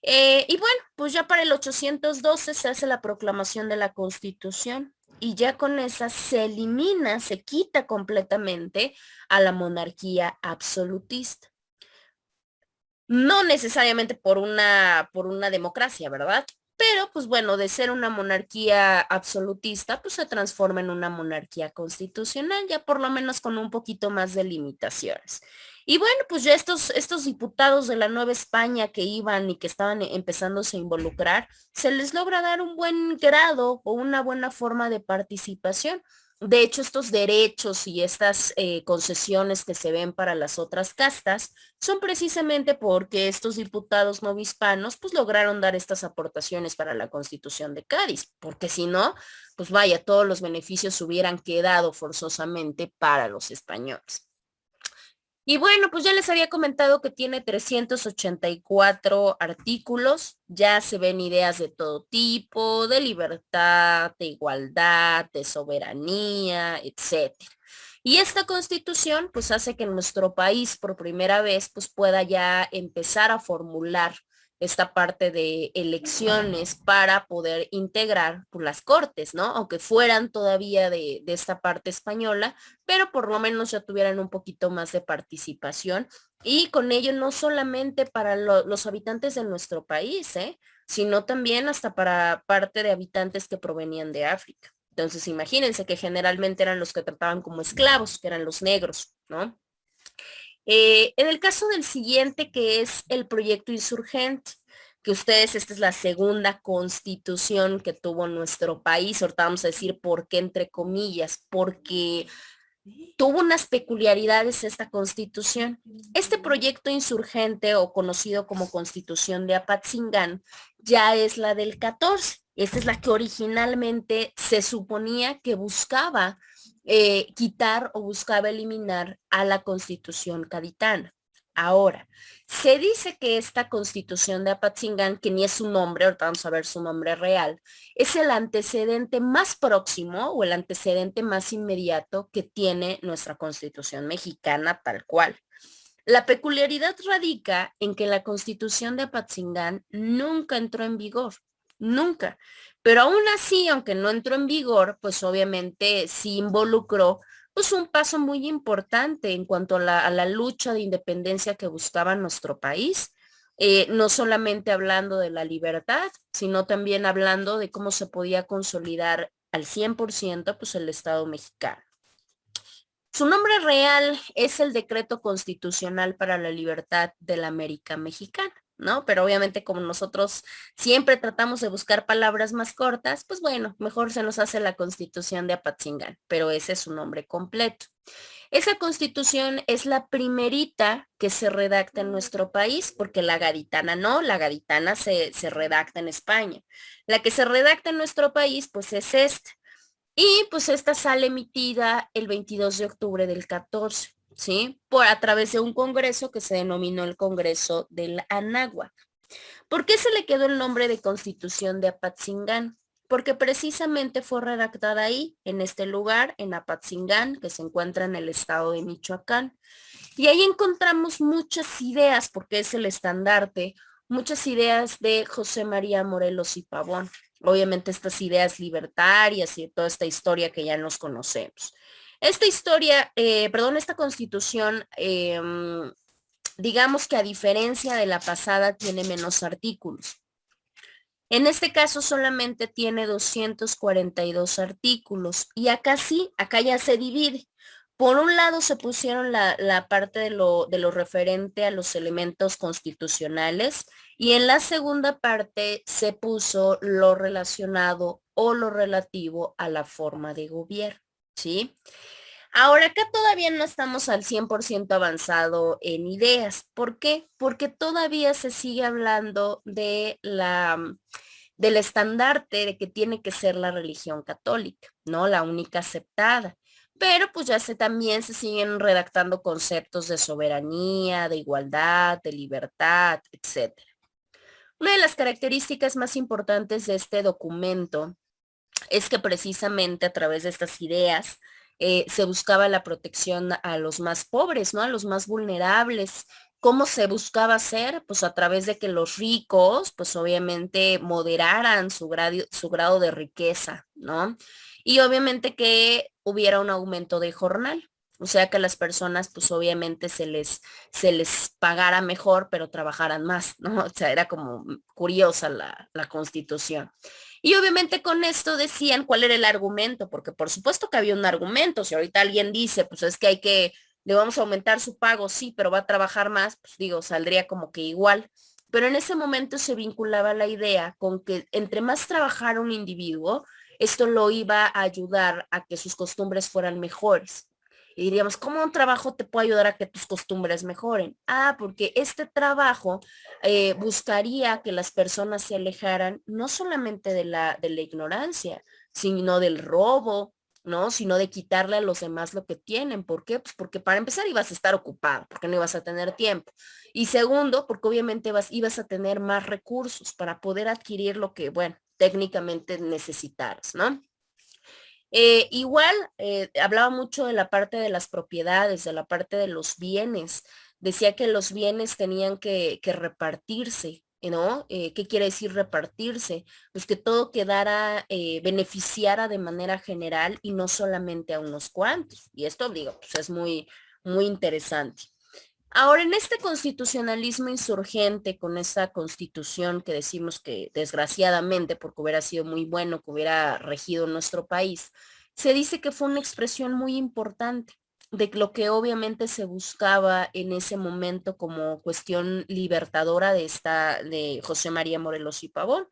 Y bueno, pues ya para el 812 se hace la proclamación de la Constitución y ya con esa se elimina, se quita completamente a la monarquía absolutista. No necesariamente por una democracia, ¿verdad? Pero pues bueno, de ser una monarquía absolutista, pues se transforma en una monarquía constitucional, ya por lo menos con un poquito más de limitaciones. Y bueno, pues ya estos diputados de la Nueva España que iban y que estaban empezándose a involucrar, se les logra dar un buen grado o una buena forma de participación. De hecho, estos derechos y estas concesiones que se ven para las otras castas son precisamente porque estos diputados novohispanos pues lograron dar estas aportaciones para la Constitución de Cádiz, porque si no, pues vaya, todos los beneficios hubieran quedado forzosamente para los españoles. Y bueno, pues ya les había comentado que tiene 384 artículos, ya se ven ideas de todo tipo, de libertad, de igualdad, de soberanía, etcétera. Y esta constitución pues hace que nuestro país por primera vez pues pueda ya empezar a formular esta parte de elecciones para poder integrar pues, las cortes, ¿no? Aunque fueran todavía de esta parte española, pero por lo menos ya tuvieran un poquito más de participación y con ello no solamente para los habitantes de nuestro país, sino también hasta para parte de habitantes que provenían de África. Entonces imagínense que generalmente eran los que trataban como esclavos, que eran los negros, ¿no? En el caso del siguiente, que es el proyecto insurgente, que esta es la segunda constitución que tuvo nuestro país, ahorita vamos a decir por qué entre comillas, porque tuvo unas peculiaridades esta constitución. Este proyecto insurgente o conocido como Constitución de Apatzingán ya es la del 14. Esta es la que originalmente se suponía que buscaba quitar o buscaba eliminar a la Constitución caditana. Ahora, se dice que esta Constitución de Apatzingán, que ni es su nombre, ahorita vamos a ver su nombre real, es el antecedente más próximo o el antecedente más inmediato que tiene nuestra Constitución mexicana tal cual. La peculiaridad radica en que la Constitución de Apatzingán nunca entró en vigor, nunca. Pero aún así, aunque no entró en vigor, pues obviamente sí involucró pues un paso muy importante en cuanto a la lucha de independencia que buscaba nuestro país. no solamente hablando de la libertad, sino también hablando de cómo se podía consolidar al 100% pues el Estado mexicano. Su nombre real es el Decreto Constitucional para la Libertad de la América Mexicana, ¿no? Pero obviamente como nosotros siempre tratamos de buscar palabras más cortas, pues bueno, mejor se nos hace la Constitución de Apatzingán, pero ese es su nombre completo. Esa constitución es la primerita que se redacta en nuestro país, porque la gaditana no, la gaditana se redacta en España. La que se redacta en nuestro país, pues es esta. Y pues esta sale emitida el 22 de octubre del 14, ¿sí? A través de un congreso que se denominó el Congreso del Anáhuac. ¿Por qué se le quedó el nombre de Constitución de Apatzingán? Porque precisamente fue redactada ahí, en este lugar, en Apatzingán, que se encuentra en el estado de Michoacán. Y ahí encontramos muchas ideas, porque es el estandarte, muchas ideas de José María Morelos y Pavón. Obviamente estas ideas libertarias y toda esta historia que ya nos conocemos. Esta historia, esta constitución, digamos que a diferencia de la pasada, tiene menos artículos. En este caso solamente tiene 242 artículos y acá sí, acá ya se divide. Por un lado se pusieron la parte de lo referente a los elementos constitucionales y en la segunda parte se puso lo relacionado o lo relativo a la forma de gobierno, ¿sí? Ahora acá todavía no estamos al 100% avanzado en ideas. ¿Por qué? Porque todavía se sigue hablando del estandarte de que tiene que ser la religión católica, ¿no? La única aceptada. Pero pues ya también se siguen redactando conceptos de soberanía, de igualdad, de libertad, etcétera. Una de las características más importantes de este documento es que precisamente a través de estas ideas se buscaba la protección a los más pobres, ¿no? A los más vulnerables. ¿Cómo se buscaba hacer? Pues a través de que los ricos, pues obviamente moderaran su grado de riqueza, ¿no? Y obviamente que hubiera un aumento de jornal. O sea que las personas, pues obviamente se les pagara mejor, pero trabajaran más, ¿no? O sea, era como curiosa la constitución. Y obviamente con esto decían cuál era el argumento, porque por supuesto que había un argumento. Si ahorita alguien dice, pues es que le vamos a aumentar su pago, sí, pero va a trabajar más, pues digo, saldría como que igual. Pero en ese momento se vinculaba la idea con que entre más trabajara un individuo, esto lo iba a ayudar a que sus costumbres fueran mejores. Y diríamos, ¿cómo un trabajo te puede ayudar a que tus costumbres mejoren? Ah, porque este trabajo buscaría que las personas se alejaran no solamente de la ignorancia, sino del robo, ¿no? Sino de quitarle a los demás lo que tienen. ¿Por qué? Pues porque para empezar ibas a estar ocupado, porque no ibas a tener tiempo. Y segundo, porque obviamente ibas a tener más recursos para poder adquirir lo que, bueno, técnicamente necesitaras, ¿no? Igual hablaba mucho de la parte de las propiedades, de la parte de los bienes. Decía que los bienes tenían que repartirse, ¿no? ¿Qué quiere decir repartirse? Pues que todo quedara, beneficiara de manera general y no solamente a unos cuantos. Y esto, digo, pues es muy, muy interesante. Ahora, en este constitucionalismo insurgente, con esta constitución que decimos que desgraciadamente, porque hubiera sido muy bueno que hubiera regido nuestro país, se dice que fue una expresión muy importante de lo que obviamente se buscaba en ese momento como cuestión libertadora de José María Morelos y Pavón.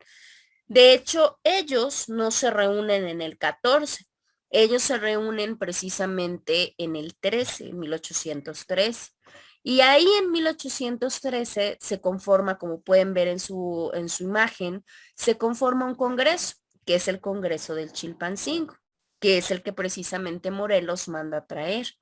De hecho, ellos no se reúnen en el 14, ellos se reúnen precisamente en el 13, en 1813. Y ahí en 1813 se conforma, como pueden ver en su imagen, se conforma un congreso, que es el Congreso del Chilpancingo, que es el que precisamente Morelos manda a traer.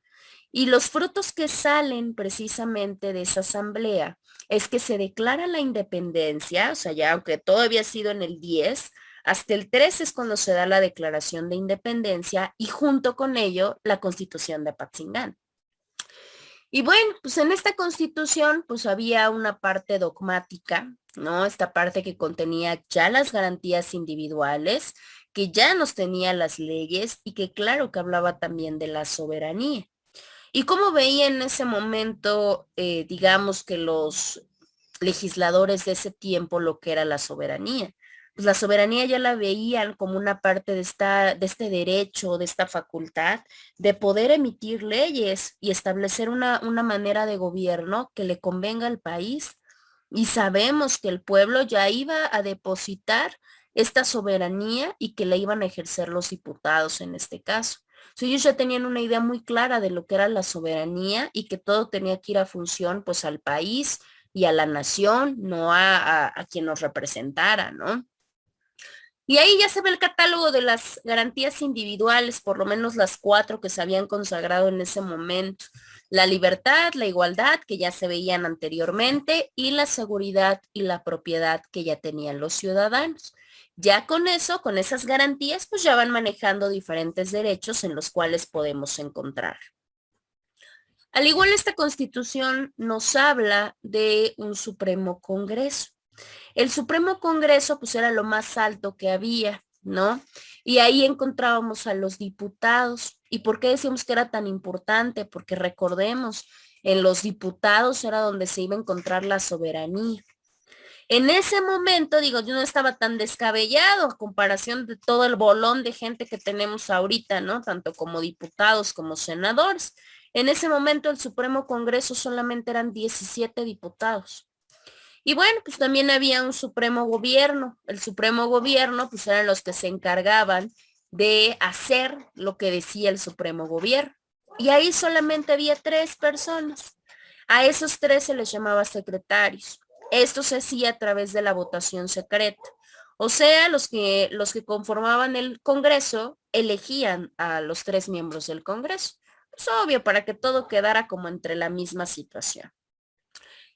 Y los frutos que salen precisamente de esa asamblea es que se declara la independencia, o sea, ya aunque todo había sido en el 10, hasta el 13 es cuando se da la declaración de independencia y junto con ello la constitución de Apatzingán. Y bueno, pues en esta constitución pues había una parte dogmática, ¿no? Esta parte que contenía ya las garantías individuales, que ya nos tenía las leyes y que claro que hablaba también de la soberanía. Y cómo veía en ese momento, digamos que legisladores de ese tiempo lo que era la soberanía. Pues la soberanía ya la veían como una parte de este derecho, de esta facultad, de poder emitir leyes y establecer una manera de gobierno que le convenga al país. Y sabemos que el pueblo ya iba a depositar esta soberanía y que la iban a ejercer los diputados en este caso. So, ellos ya tenían una idea muy clara de lo que era la soberanía y que todo tenía que ir a función pues al país y a la nación, no a quien nos representara, ¿no? Y ahí ya se ve el catálogo de las garantías individuales, por lo menos las 4 que se habían consagrado en ese momento. La libertad, la igualdad, que ya se veían anteriormente, y la seguridad y la propiedad que ya tenían los ciudadanos. Ya con eso, con esas garantías, pues ya van manejando diferentes derechos en los cuales podemos encontrar. Al igual, esta Constitución nos habla de un Supremo Congreso. El Supremo Congreso pues era lo más alto que había, ¿no? Y ahí encontrábamos a los diputados. ¿Y por qué decíamos que era tan importante? Porque recordemos, en los diputados era donde se iba a encontrar la soberanía. En ese momento, digo, yo no estaba tan descabellado a comparación de todo el bolón de gente que tenemos ahorita, ¿no? Tanto como diputados como senadores. En ese momento el Supremo Congreso solamente eran 17 diputados. Y bueno, pues también había un Supremo Gobierno. El Supremo Gobierno, pues eran los que se encargaban de hacer lo que decía el Supremo Gobierno. Y ahí solamente había 3 personas. A esos 3 se les llamaba secretarios. Esto se hacía a través de la votación secreta. O sea, los que conformaban el Congreso elegían a los 3 miembros del Congreso. Pues obvio, para que todo quedara como entre la misma situación.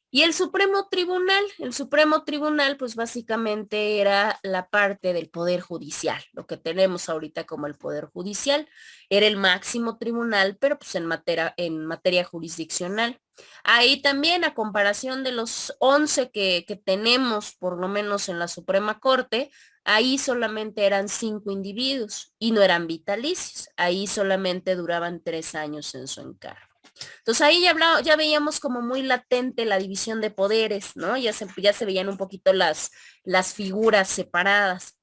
Y el Supremo Tribunal, pues básicamente era la parte del Poder Judicial, lo que tenemos ahorita como el Poder Judicial, era el máximo tribunal, pero pues en materia jurisdiccional. Ahí también, a comparación de los 11 que tenemos, por lo menos en la Suprema Corte, ahí solamente eran 5 individuos y no eran vitalicios, ahí solamente duraban 3 años en su encargo. Entonces ahí ya veíamos como muy latente la división de poderes, ¿no? Ya se veían un poquito las figuras separadas.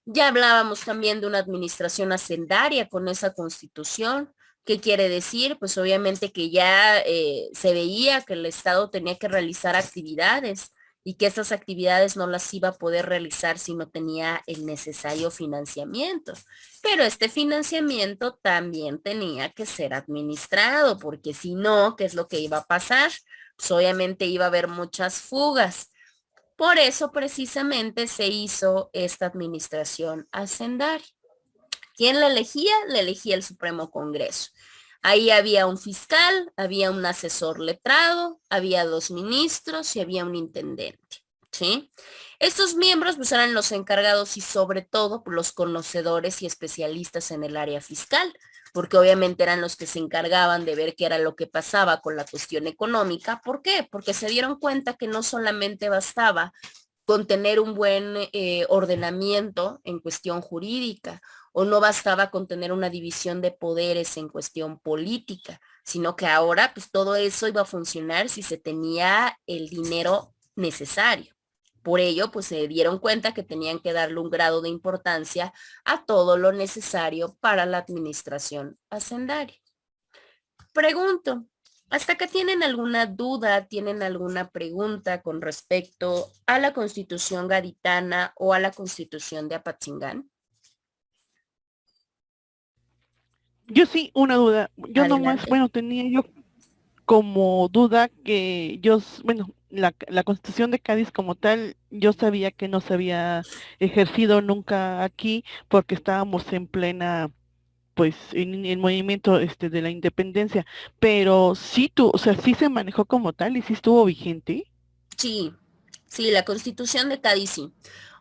Ya hablábamos también de una administración hacendaria con esa Constitución. ¿Qué quiere decir? Pues obviamente que ya se veía que el Estado tenía que realizar actividades y que esas actividades no las iba a poder realizar si no tenía el necesario financiamiento. Pero este financiamiento también tenía que ser administrado, porque si no, ¿qué es lo que iba a pasar? Pues obviamente iba a haber muchas fugas. Por eso precisamente se hizo esta administración hacendaria. ¿Quién la elegía? La elegía el Supremo Congreso. Ahí había un fiscal, había un asesor letrado, había 2 ministros y había un intendente, ¿sí? Estos miembros pues eran los encargados y sobre todo los conocedores y especialistas en el área fiscal, porque obviamente eran los que se encargaban de ver qué era lo que pasaba con la cuestión económica. ¿Por qué? Porque se dieron cuenta que no solamente bastaba con tener un buen ordenamiento en cuestión jurídica, o no bastaba con tener una división de poderes en cuestión política, sino que ahora pues todo eso iba a funcionar si se tenía el dinero necesario. Por ello, pues se dieron cuenta que tenían que darle un grado de importancia a todo lo necesario para la administración hacendaria. Pregunto, ¿hasta acá tienen alguna duda, tienen alguna pregunta con respecto a la Constitución gaditana o a la Constitución de Apatzingán? Yo sí, una duda. Yo nomás, Adelante. bueno, tenía yo como duda que bueno, la Constitución de Cádiz como tal, yo sabía que no se había ejercido nunca aquí porque estábamos en plena, pues, en el movimiento de la independencia, pero sí o sea, sí se manejó como tal y sí estuvo vigente. Sí, sí, la Constitución de Cádiz sí.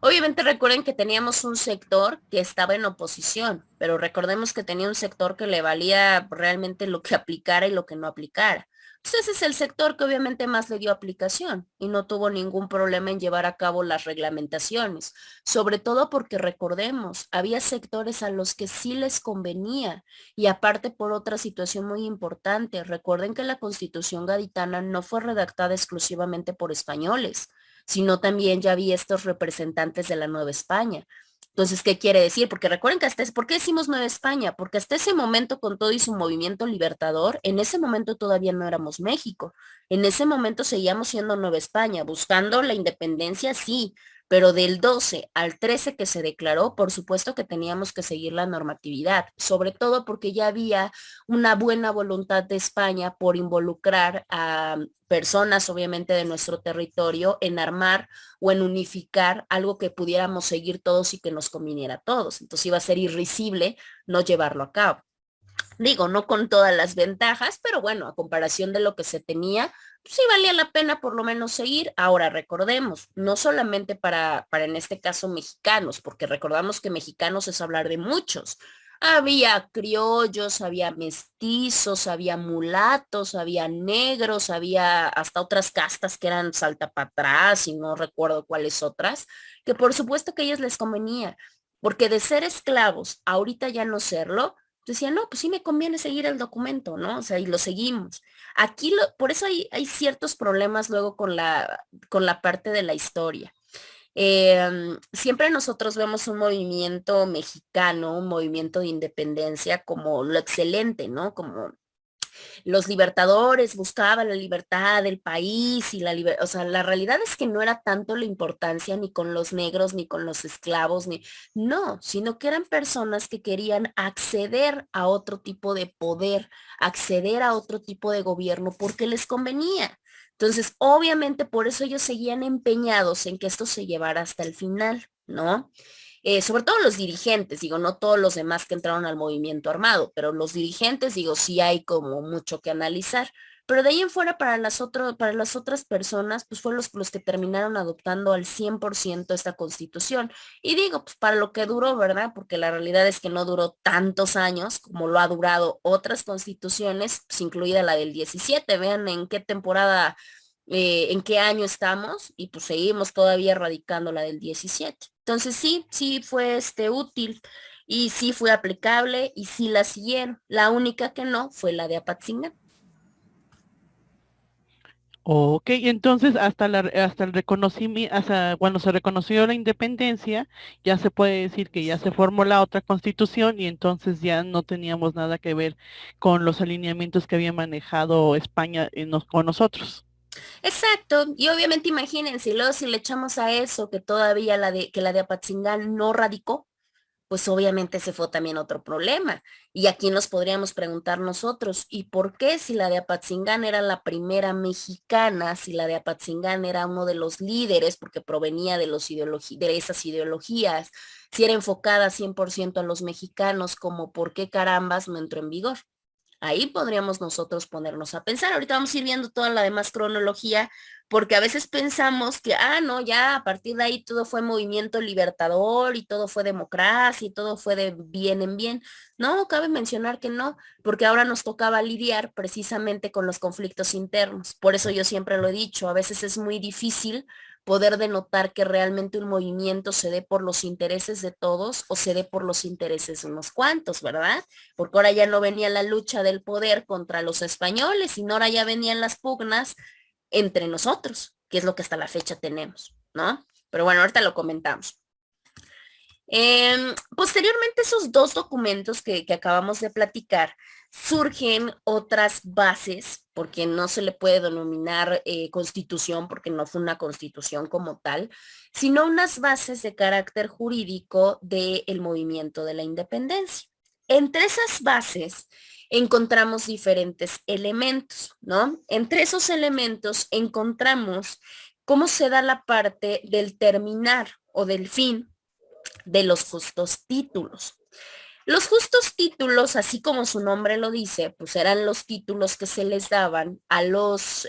Obviamente recuerden que teníamos un sector que estaba en oposición, pero recordemos que tenía un sector que le valía realmente lo que aplicara y lo que no aplicara. Pues ese es el sector que obviamente más le dio aplicación y no tuvo ningún problema en llevar a cabo las reglamentaciones, sobre todo porque recordemos, había sectores a los que sí les convenía y aparte por otra situación muy importante, recuerden que la Constitución gaditana no fue redactada exclusivamente por españoles, sino también ya había estos representantes de la Nueva España. Entonces, ¿qué quiere decir? Porque recuerden que ¿por qué decimos Nueva España? Porque hasta ese momento, con todo y su movimiento libertador, en ese momento todavía no éramos México. En ese momento seguíamos siendo Nueva España, buscando la independencia, sí, pero del 12 al 13 que se declaró, por supuesto que teníamos que seguir la normatividad, sobre todo porque ya había una buena voluntad de España por involucrar a personas, obviamente, de nuestro territorio en armar o en unificar algo que pudiéramos seguir todos y que nos conviniera a todos. Entonces iba a ser irrisible no llevarlo a cabo. Digo, no con todas las ventajas, pero bueno, a comparación de lo que se tenía, pues sí valía la pena por lo menos seguir. Ahora recordemos, no solamente para en este caso mexicanos, porque recordamos que mexicanos es hablar de muchos. Había criollos, había mestizos, había mulatos, había negros, había hasta otras castas que eran salta para atrás y no recuerdo cuáles otras, que por supuesto que a ellos les convenía, porque de ser esclavos, ahorita ya no serlo, decía, no, pues sí me conviene seguir el documento, ¿no? O sea, y lo seguimos. Aquí, por eso hay ciertos problemas luego con la parte de la historia. Siempre nosotros vemos un movimiento mexicano, un movimiento de independencia como lo excelente, ¿no? Como los libertadores buscaban la libertad del país y o sea, la realidad es que no era tanto la importancia ni con los negros, ni con los esclavos, no, sino que eran personas que querían acceder a otro tipo de poder, acceder a otro tipo de gobierno porque les convenía. Entonces, obviamente por eso ellos seguían empeñados en que esto se llevara hasta el final, ¿no? Sobre todo los dirigentes, digo, no todos los demás que entraron al movimiento armado, pero los dirigentes, digo, sí hay como mucho que analizar. Pero de ahí en fuera para las otras personas, pues fueron los que terminaron adoptando al 100% esta constitución. Y digo, pues para lo que duró, ¿verdad? Porque la realidad es que no duró tantos años como lo ha durado otras constituciones, pues incluida la del 17. Vean en qué temporada, en qué año estamos y pues seguimos todavía radicando la del 17. Entonces sí, sí fue útil y sí fue aplicable y sí la siguieron. La única que no fue la de Apatzingán. Ok, entonces hasta el reconocimiento, hasta cuando se reconoció la independencia, ya se puede decir que ya se formó la otra constitución y entonces ya no teníamos nada que ver con los alineamientos que había manejado España con nosotros. Exacto, y obviamente imagínense, y luego si le echamos a eso que todavía que la de Apatzingán no radicó, pues obviamente ese fue también otro problema. Y aquí nos podríamos preguntar nosotros, ¿y por qué si la de Apatzingán era la primera mexicana, si la de Apatzingán era uno de los líderes, porque provenía de, de esas ideologías, si era enfocada 100% a los mexicanos, como por qué carambas no entró en vigor? Ahí podríamos nosotros ponernos a pensar. Ahorita vamos a ir viendo toda la demás cronología, porque a veces pensamos que, no, ya a partir de ahí todo fue movimiento libertador y todo fue democracia y todo fue de bien en bien. No, cabe mencionar que no, porque ahora nos tocaba lidiar precisamente con los conflictos internos. Por eso yo siempre lo he dicho, a veces es muy difícil poder denotar que realmente un movimiento se dé por los intereses de todos o se dé por los intereses de unos cuantos, ¿verdad? Porque ahora ya no venía la lucha del poder contra los españoles, sino ahora ya venían las pugnas entre nosotros, que es lo que hasta la fecha tenemos, ¿no? Pero bueno, ahorita lo comentamos. Posteriormente, esos dos documentos que acabamos de platicar, surgen otras bases, porque no se le puede denominar constitución, porque no fue una constitución como tal, sino unas bases de carácter jurídico del movimiento de la independencia. Entre esas bases encontramos diferentes elementos, ¿no? Entre esos elementos encontramos cómo se da la parte del terminar o del fin de los justos títulos. Los justos títulos, así como su nombre lo dice, pues eran los títulos que se les daban a los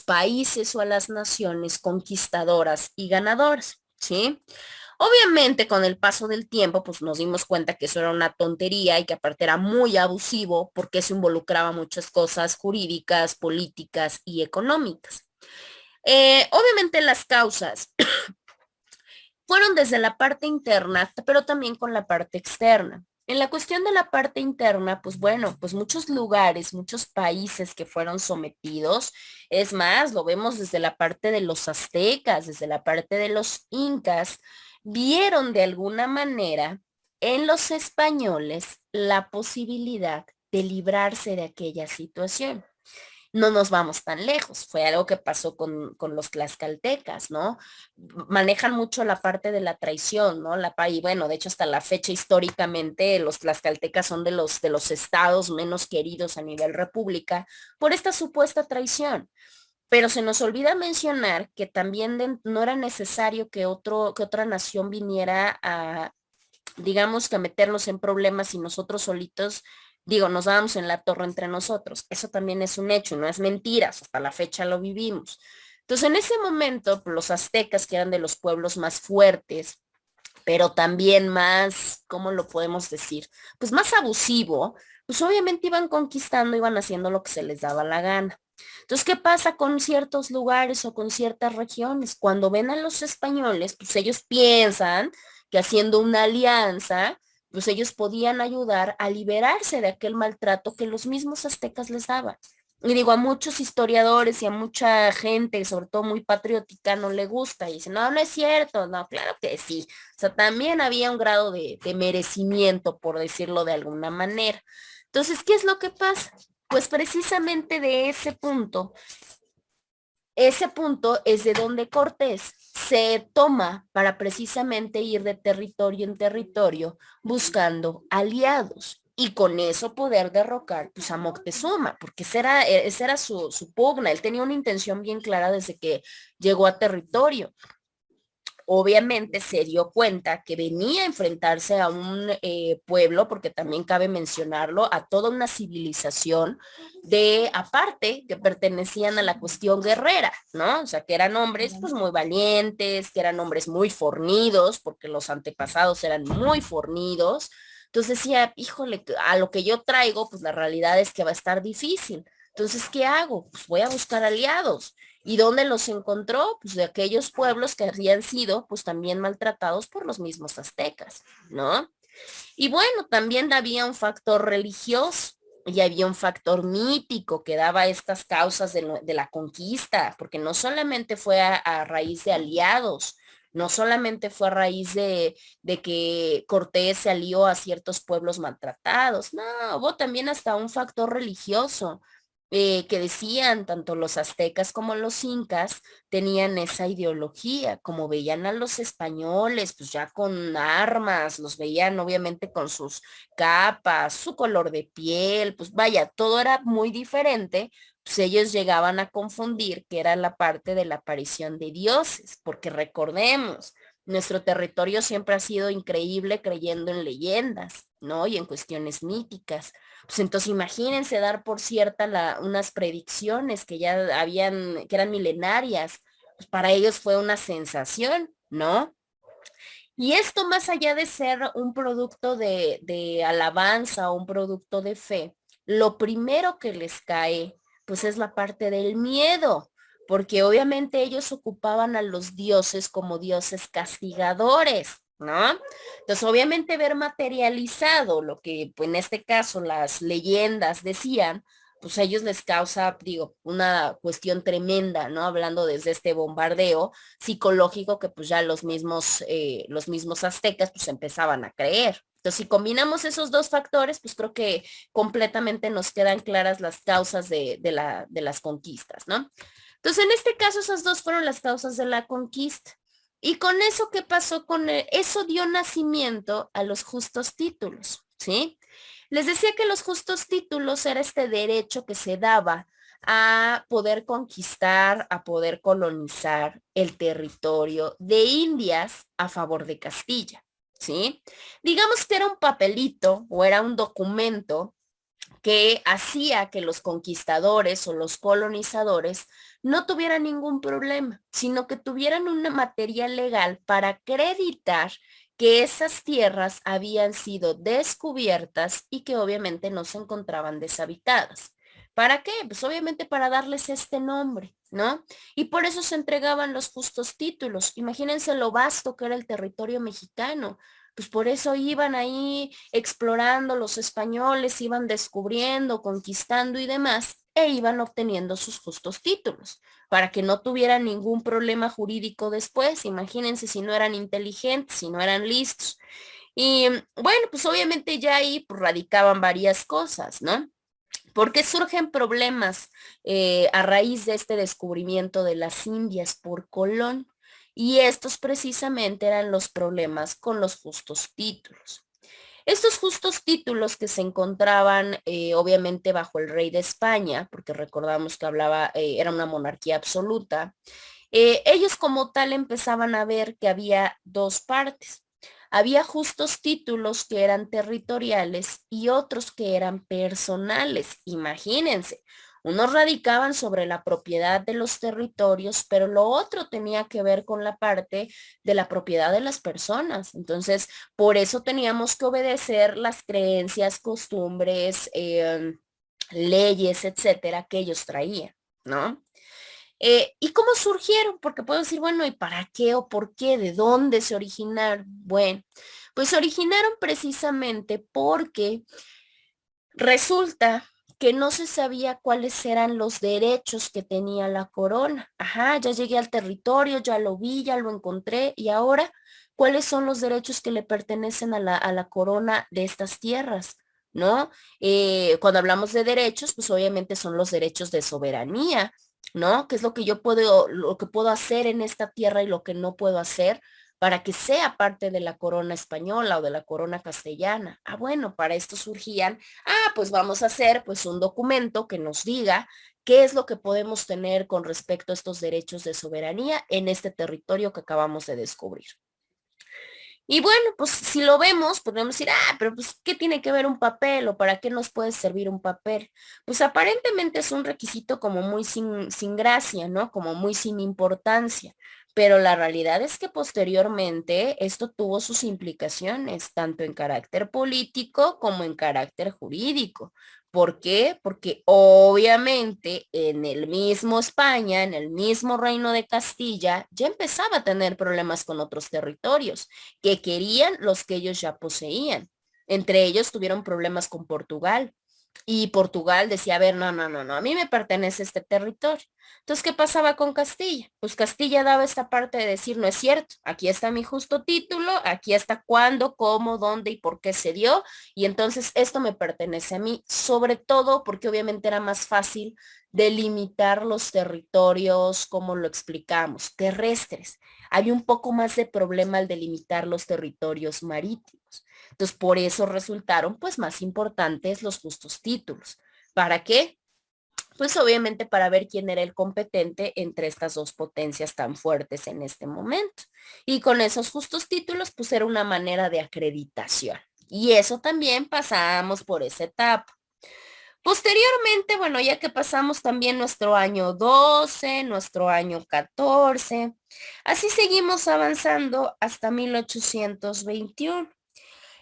países o a las naciones conquistadoras y ganadoras, ¿sí? Obviamente, con el paso del tiempo, pues nos dimos cuenta que eso era una tontería y que aparte era muy abusivo porque se involucraba muchas cosas jurídicas, políticas y económicas. Obviamente las causas fueron desde la parte interna, pero también con la parte externa. En la cuestión de la parte interna, pues bueno, pues muchos lugares, muchos países que fueron sometidos, es más, lo vemos desde la parte de los aztecas, desde la parte de los incas, vieron de alguna manera en los españoles la posibilidad de librarse de aquella situación. No nos vamos tan lejos, fue algo que pasó con los tlaxcaltecas, ¿no? Manejan mucho la parte de la traición, ¿no? Y bueno, de hecho hasta la fecha históricamente los tlaxcaltecas son de los estados menos queridos a nivel república por esta supuesta traición. Pero se nos olvida mencionar que también no era necesario que otra nación viniera a, digamos, que a meternos en problemas y nosotros solitos, digo, nos dábamos en la torre entre nosotros. Eso también es un hecho, no es mentira, hasta la fecha lo vivimos. Entonces, en ese momento, pues, los aztecas, que eran de los pueblos más fuertes, pero también más, ¿cómo lo podemos decir? Pues más abusivo, pues obviamente iban conquistando, iban haciendo lo que se les daba la gana. Entonces, ¿qué pasa con ciertos lugares o con ciertas regiones? Cuando ven a los españoles, pues ellos piensan que haciendo una alianza, pues ellos podían ayudar a liberarse de aquel maltrato que los mismos aztecas les daban. Y digo, a muchos historiadores y a mucha gente, sobre todo muy patriótica, no le gusta. Y dicen, no, no es cierto. No, claro que sí. O sea, también había un grado de merecimiento, por decirlo de alguna manera. Entonces, ¿qué es lo que pasa? Pues precisamente de ese punto es de donde Cortés se toma para precisamente ir de territorio en territorio buscando aliados y con eso poder derrocar pues, a Moctezuma, porque esa era su pugna. Él tenía una intención bien clara desde que llegó a territorio. Obviamente se dio cuenta que venía a enfrentarse a un pueblo, porque también cabe mencionarlo, a toda una civilización de aparte que pertenecían a la cuestión guerrera, ¿no? O sea, que eran hombres pues muy valientes, que eran hombres muy fornidos, porque los antepasados eran muy fornidos. Entonces decía, híjole, a lo que yo traigo, pues la realidad es que va a estar difícil. Entonces, ¿qué hago? Pues voy a buscar aliados. ¿Y dónde los encontró? Pues de aquellos pueblos que habían sido pues también maltratados por los mismos aztecas, ¿no? Y bueno, también había un factor religioso y había un factor mítico que daba estas causas de la conquista, porque no solamente fue a raíz de aliados, no solamente fue a raíz de que Cortés se alió a ciertos pueblos maltratados, no, hubo también hasta un factor religioso que decían tanto los aztecas como los incas tenían esa ideología, como veían a los españoles, pues ya con armas, los veían obviamente con sus capas, su color de piel, pues vaya, todo era muy diferente, pues ellos llegaban a confundir que era la parte de la aparición de dioses, porque recordemos, nuestro territorio siempre ha sido increíble creyendo en leyendas, ¿no? Y en cuestiones míticas. Pues entonces imagínense dar por cierta unas predicciones que ya habían, que eran milenarias. Pues para ellos fue una sensación, ¿no? Y esto más allá de ser un producto de alabanza o un producto de fe, lo primero que les cae, pues es la parte del miedo, porque obviamente ellos ocupaban a los dioses como dioses castigadores, ¿no? Entonces, obviamente ver materializado lo que pues, en este caso las leyendas decían, pues a ellos les causa, digo, una cuestión tremenda, ¿no? Hablando desde este bombardeo psicológico que pues ya los mismos aztecas pues empezaban a creer. Entonces, si combinamos esos dos factores, pues creo que completamente nos quedan claras las causas de las conquistas, ¿no? Entonces, en este caso, esas dos fueron las causas de la conquista. Y con eso, ¿qué pasó con eso? Dio nacimiento a los justos títulos, ¿sí? Les decía que los justos títulos era este derecho que se daba a poder conquistar, a poder colonizar el territorio de Indias a favor de Castilla, ¿sí? Digamos que era un papelito o era un documento que hacía que los conquistadores o los colonizadores no tuvieran ningún problema, sino que tuvieran un material legal para acreditar que esas tierras habían sido descubiertas y que obviamente no se encontraban deshabitadas. ¿Para qué? Pues obviamente para darles este nombre, ¿no? Y por eso se entregaban los justos títulos. Imagínense lo vasto que era el territorio mexicano. Pues por eso iban ahí explorando los españoles, iban descubriendo, conquistando y demás, e iban obteniendo sus justos títulos, para que no tuvieran ningún problema jurídico después. Imagínense si no eran inteligentes, si no eran listos. Y bueno, pues obviamente ya ahí pues, radicaban varias cosas, ¿no? ¿Por qué surgen problemas a raíz de este descubrimiento de las Indias por Colón? Y estos precisamente eran los problemas con los justos títulos. Estos justos títulos que se encontraban obviamente bajo el rey de España, porque recordamos que hablaba, era una monarquía absoluta, ellos como tal empezaban a ver que había dos partes. Había justos títulos que eran territoriales y otros que eran personales. Imagínense, unos radicaban sobre la propiedad de los territorios, pero lo otro tenía que ver con la parte de la propiedad de las personas. Entonces, por eso teníamos que obedecer las creencias, costumbres, leyes, etcétera, que ellos traían, ¿no? ¿Y cómo surgieron? Porque puedo decir, bueno, ¿y para qué o por qué? ¿De dónde se originaron? Bueno, pues se originaron precisamente porque resulta que no se sabía cuáles eran los derechos que tenía la corona. Ajá, ya llegué al territorio, ya lo vi, ya lo encontré y ahora, ¿cuáles son los derechos que le pertenecen a la corona de estas tierras? ¿No? Cuando hablamos de derechos, pues obviamente son los derechos de soberanía, ¿no? ¿Qué es lo que puedo hacer en esta tierra y lo que no puedo hacer para que sea parte de la corona española o de la corona castellana? Ah, bueno, para esto surgían, pues vamos a hacer pues un documento que nos diga qué es lo que podemos tener con respecto a estos derechos de soberanía en este territorio que acabamos de descubrir. Y bueno, pues si lo vemos, podemos decir, pero pues, ¿qué tiene que ver un papel o para qué nos puede servir un papel? Pues aparentemente es un requisito como muy sin gracia, ¿no? Como muy sin importancia. Pero la realidad es que posteriormente esto tuvo sus implicaciones, tanto en carácter político como en carácter jurídico. ¿Por qué? Porque obviamente en el mismo España, en el mismo Reino de Castilla, ya empezaba a tener problemas con otros territorios que querían los que ellos ya poseían. Entre ellos tuvieron problemas con Portugal. Y Portugal decía, a ver, no, no, no, no, a mí me pertenece este territorio. Entonces, ¿qué pasaba con Castilla? Pues Castilla daba esta parte de decir, no es cierto, aquí está mi justo título, aquí está cuándo, cómo, dónde y por qué se dio, y entonces esto me pertenece a mí, sobre todo porque obviamente era más fácil delimitar los territorios, como lo explicamos, terrestres. Hay un poco más de problema al delimitar los territorios marítimos. Entonces, por eso resultaron pues más importantes los justos títulos. ¿Para qué? Pues obviamente para ver quién era el competente entre estas dos potencias tan fuertes en este momento. Y con esos justos títulos, pues era una manera de acreditación. Y eso también pasamos por esa etapa. Posteriormente, bueno, ya que pasamos también nuestro año 12, nuestro año 14, así seguimos avanzando hasta 1821.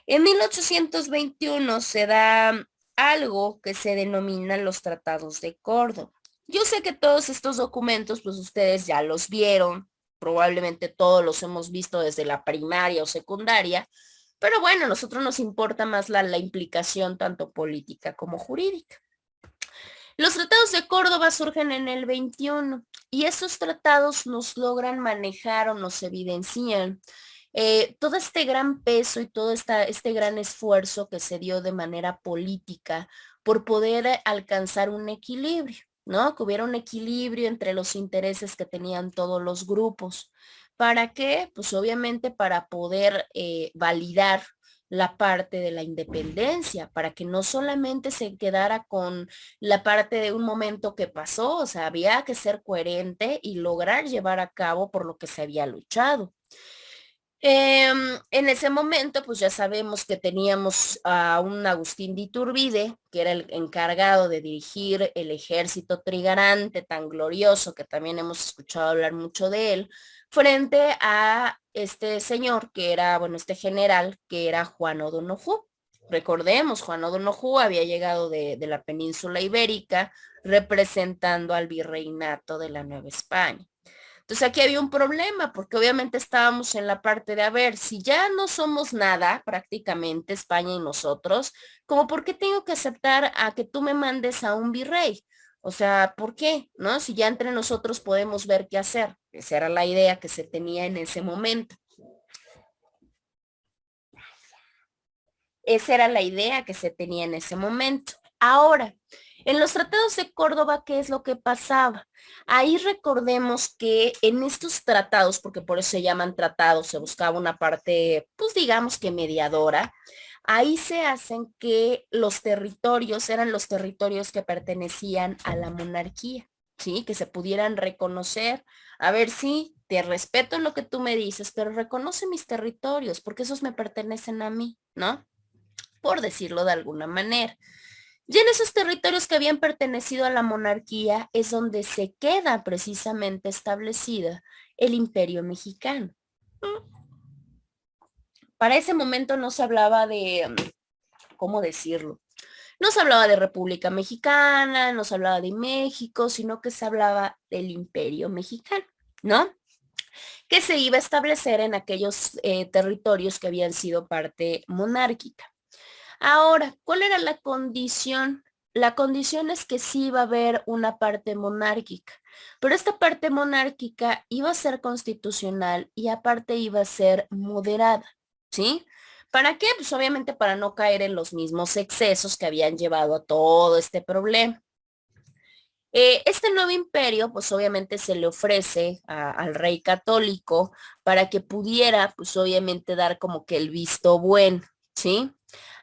En 1821 se da algo que se denomina los tratados de Córdoba. Yo sé que todos estos documentos, pues ustedes ya los vieron, probablemente todos los hemos visto desde la primaria o secundaria, pero bueno, a nosotros nos importa más la implicación tanto política como jurídica. Los tratados de Córdoba surgen en el 21 y esos tratados nos logran manejar o nos evidencian todo este gran peso y todo este gran esfuerzo que se dio de manera política por poder alcanzar un equilibrio, ¿no? Que hubiera un equilibrio entre los intereses que tenían todos los grupos. ¿Para qué? Pues obviamente para poder validar la parte de la independencia, para que no solamente se quedara con la parte de un momento que pasó, o sea, había que ser coherente y lograr llevar a cabo por lo que se había luchado. En ese momento, pues ya sabemos que teníamos a un Agustín de Iturbide, que era el encargado de dirigir el ejército trigarante tan glorioso, que también hemos escuchado hablar mucho de él, frente a este señor, que era, bueno, este general, que era Juan O'Donoghue. Recordemos, Juan O'Donoghue había llegado de la península ibérica representando al virreinato de la Nueva España. Entonces aquí había un problema porque obviamente estábamos en la parte de, a ver, si ya no somos nada prácticamente España y nosotros, como por qué tengo que aceptar a que tú me mandes a un virrey? O sea, ¿por qué? ¿No? Si ya entre nosotros podemos ver qué hacer. Esa era la idea que se tenía en ese momento. Esa era la idea que se tenía en ese momento. Ahora, en los tratados de Córdoba, ¿qué es lo que pasaba? Ahí recordemos que en estos tratados, porque por eso se llaman tratados, se buscaba una parte, pues digamos que mediadora, ahí se hacen que los territorios eran los territorios que pertenecían a la monarquía, ¿sí? Que se pudieran reconocer. A ver, sí, te respeto en lo que tú me dices, pero reconoce mis territorios, porque esos me pertenecen a mí, ¿no? Por decirlo de alguna manera. Y en esos territorios que habían pertenecido a la monarquía es donde se queda precisamente establecida el imperio mexicano. Para ese momento no se hablaba de, ¿cómo decirlo? No se hablaba de República Mexicana, no se hablaba de México, sino que se hablaba del imperio mexicano, ¿no? Que se iba a establecer en aquellos territorios que habían sido parte monárquica. Ahora, ¿cuál era la condición? La condición es que sí iba a haber una parte monárquica, pero esta parte monárquica iba a ser constitucional y aparte iba a ser moderada, ¿sí? ¿Para qué? Pues obviamente para no caer en los mismos excesos que habían llevado a todo este problema. Este nuevo imperio, pues obviamente se le ofrece al rey católico para que pudiera, pues obviamente dar como que el visto bueno, ¿sí?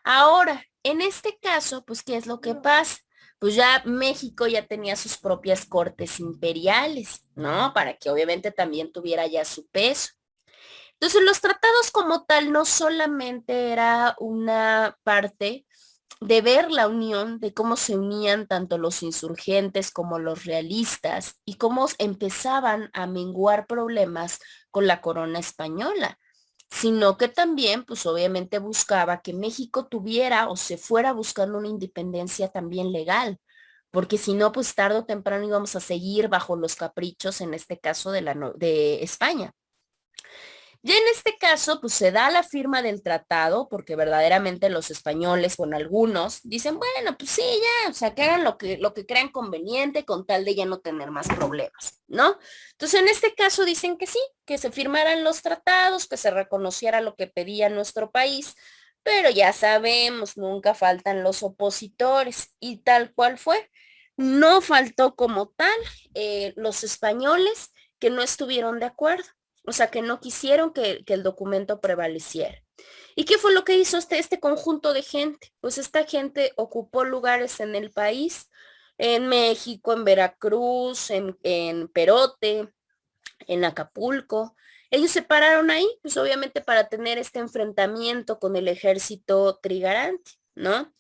Ahora, en este caso, pues, ¿qué es lo que pasa? Pues ya México ya tenía sus propias cortes imperiales, ¿no? Para que obviamente también tuviera ya su peso. Entonces, los tratados como tal no solamente era una parte de ver la unión, de cómo se unían tanto los insurgentes como los realistas y cómo empezaban a menguar problemas con la corona española, sino que también, pues obviamente buscaba que México tuviera o se fuera buscando una independencia también legal, porque si no, pues tarde o temprano íbamos a seguir bajo los caprichos, en este caso de España. Ya en este caso, pues se da la firma del tratado, porque verdaderamente los españoles, con algunos, dicen, bueno, pues sí, ya, o sea, que hagan lo que crean conveniente con tal de ya no tener más problemas, ¿no? Entonces, en este caso dicen que sí, que se firmaran los tratados, que se reconociera lo que pedía nuestro país, pero ya sabemos, nunca faltan los opositores, y tal cual fue. No faltó como tal los españoles que no estuvieron de acuerdo. O sea, que no quisieron que el documento prevaleciera. ¿Y qué fue lo que hizo este conjunto de gente? Pues esta gente ocupó lugares en el país, en México, en Veracruz, en Perote, en Acapulco. Ellos se pararon ahí, pues obviamente para tener este enfrentamiento con el ejército trigarante, ¿no?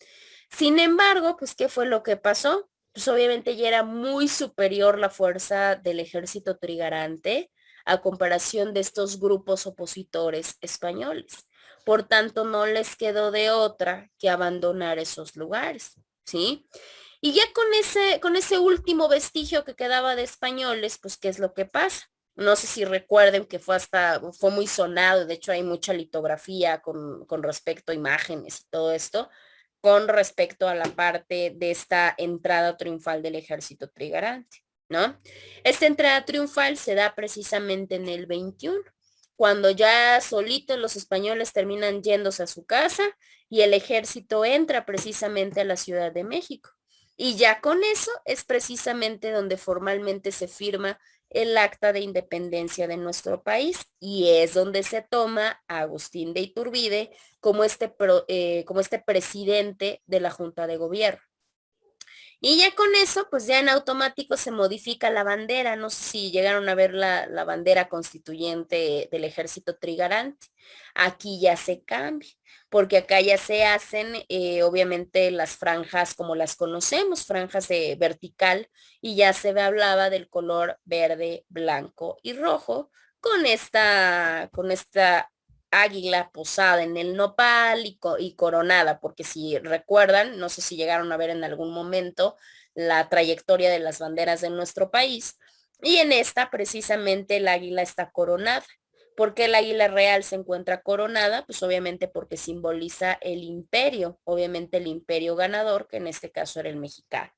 Sin embargo, pues, ¿qué fue lo que pasó? Pues obviamente ya era muy superior la fuerza del ejército trigarante a comparación de estos grupos opositores españoles. Por tanto, no les quedó de otra que abandonar esos lugares, ¿sí? Y ya con ese último vestigio que quedaba de españoles, pues, ¿qué es lo que pasa? No sé si recuerden que fue muy sonado, de hecho hay mucha litografía con respecto a imágenes y todo esto, con respecto a la parte de esta entrada triunfal del ejército trigarante, ¿no? Esta entrada triunfal se da precisamente en el 21, cuando ya solitos los españoles terminan yéndose a su casa y el ejército entra precisamente a la Ciudad de México. Y ya con eso es precisamente donde formalmente se firma el acta de independencia de nuestro país y es donde se toma a Agustín de Iturbide como este presidente de la Junta de Gobierno. Y ya con eso, pues ya en automático se modifica la bandera. No sé si llegaron a ver la bandera constituyente del ejército trigarante. Aquí ya se cambia, porque acá ya se hacen, obviamente, las franjas como las conocemos, franjas de vertical, y ya hablaba del color verde, blanco y rojo, con esta águila posada en el nopal y coronada, porque si recuerdan, no sé si llegaron a ver en algún momento la trayectoria de las banderas de nuestro país, y en esta precisamente el águila está coronada. ¿Por qué el águila real se encuentra coronada? Pues obviamente porque simboliza el imperio, obviamente el imperio ganador, que en este caso era el mexicano.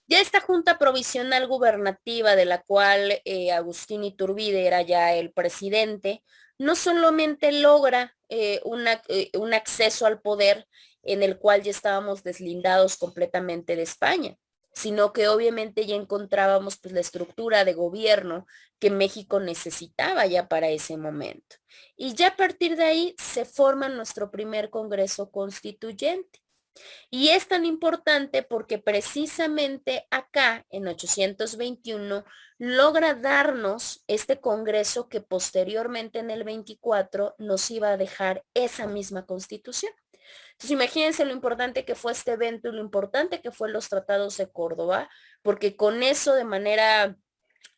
Ya esta junta provisional gubernativa de la cual Agustín Iturbide era ya el presidente, no solamente logra un acceso al poder en el cual ya estábamos deslindados completamente de España, sino que obviamente ya encontrábamos pues la estructura de gobierno que México necesitaba ya para ese momento. Y ya a partir de ahí se forma nuestro primer Congreso Constituyente. Y es tan importante porque precisamente acá, en 821, logra darnos este Congreso que posteriormente en el 24 nos iba a dejar esa misma Constitución. Entonces, imagínense lo importante que fue este evento y lo importante que fue los tratados de Córdoba, porque con eso de manera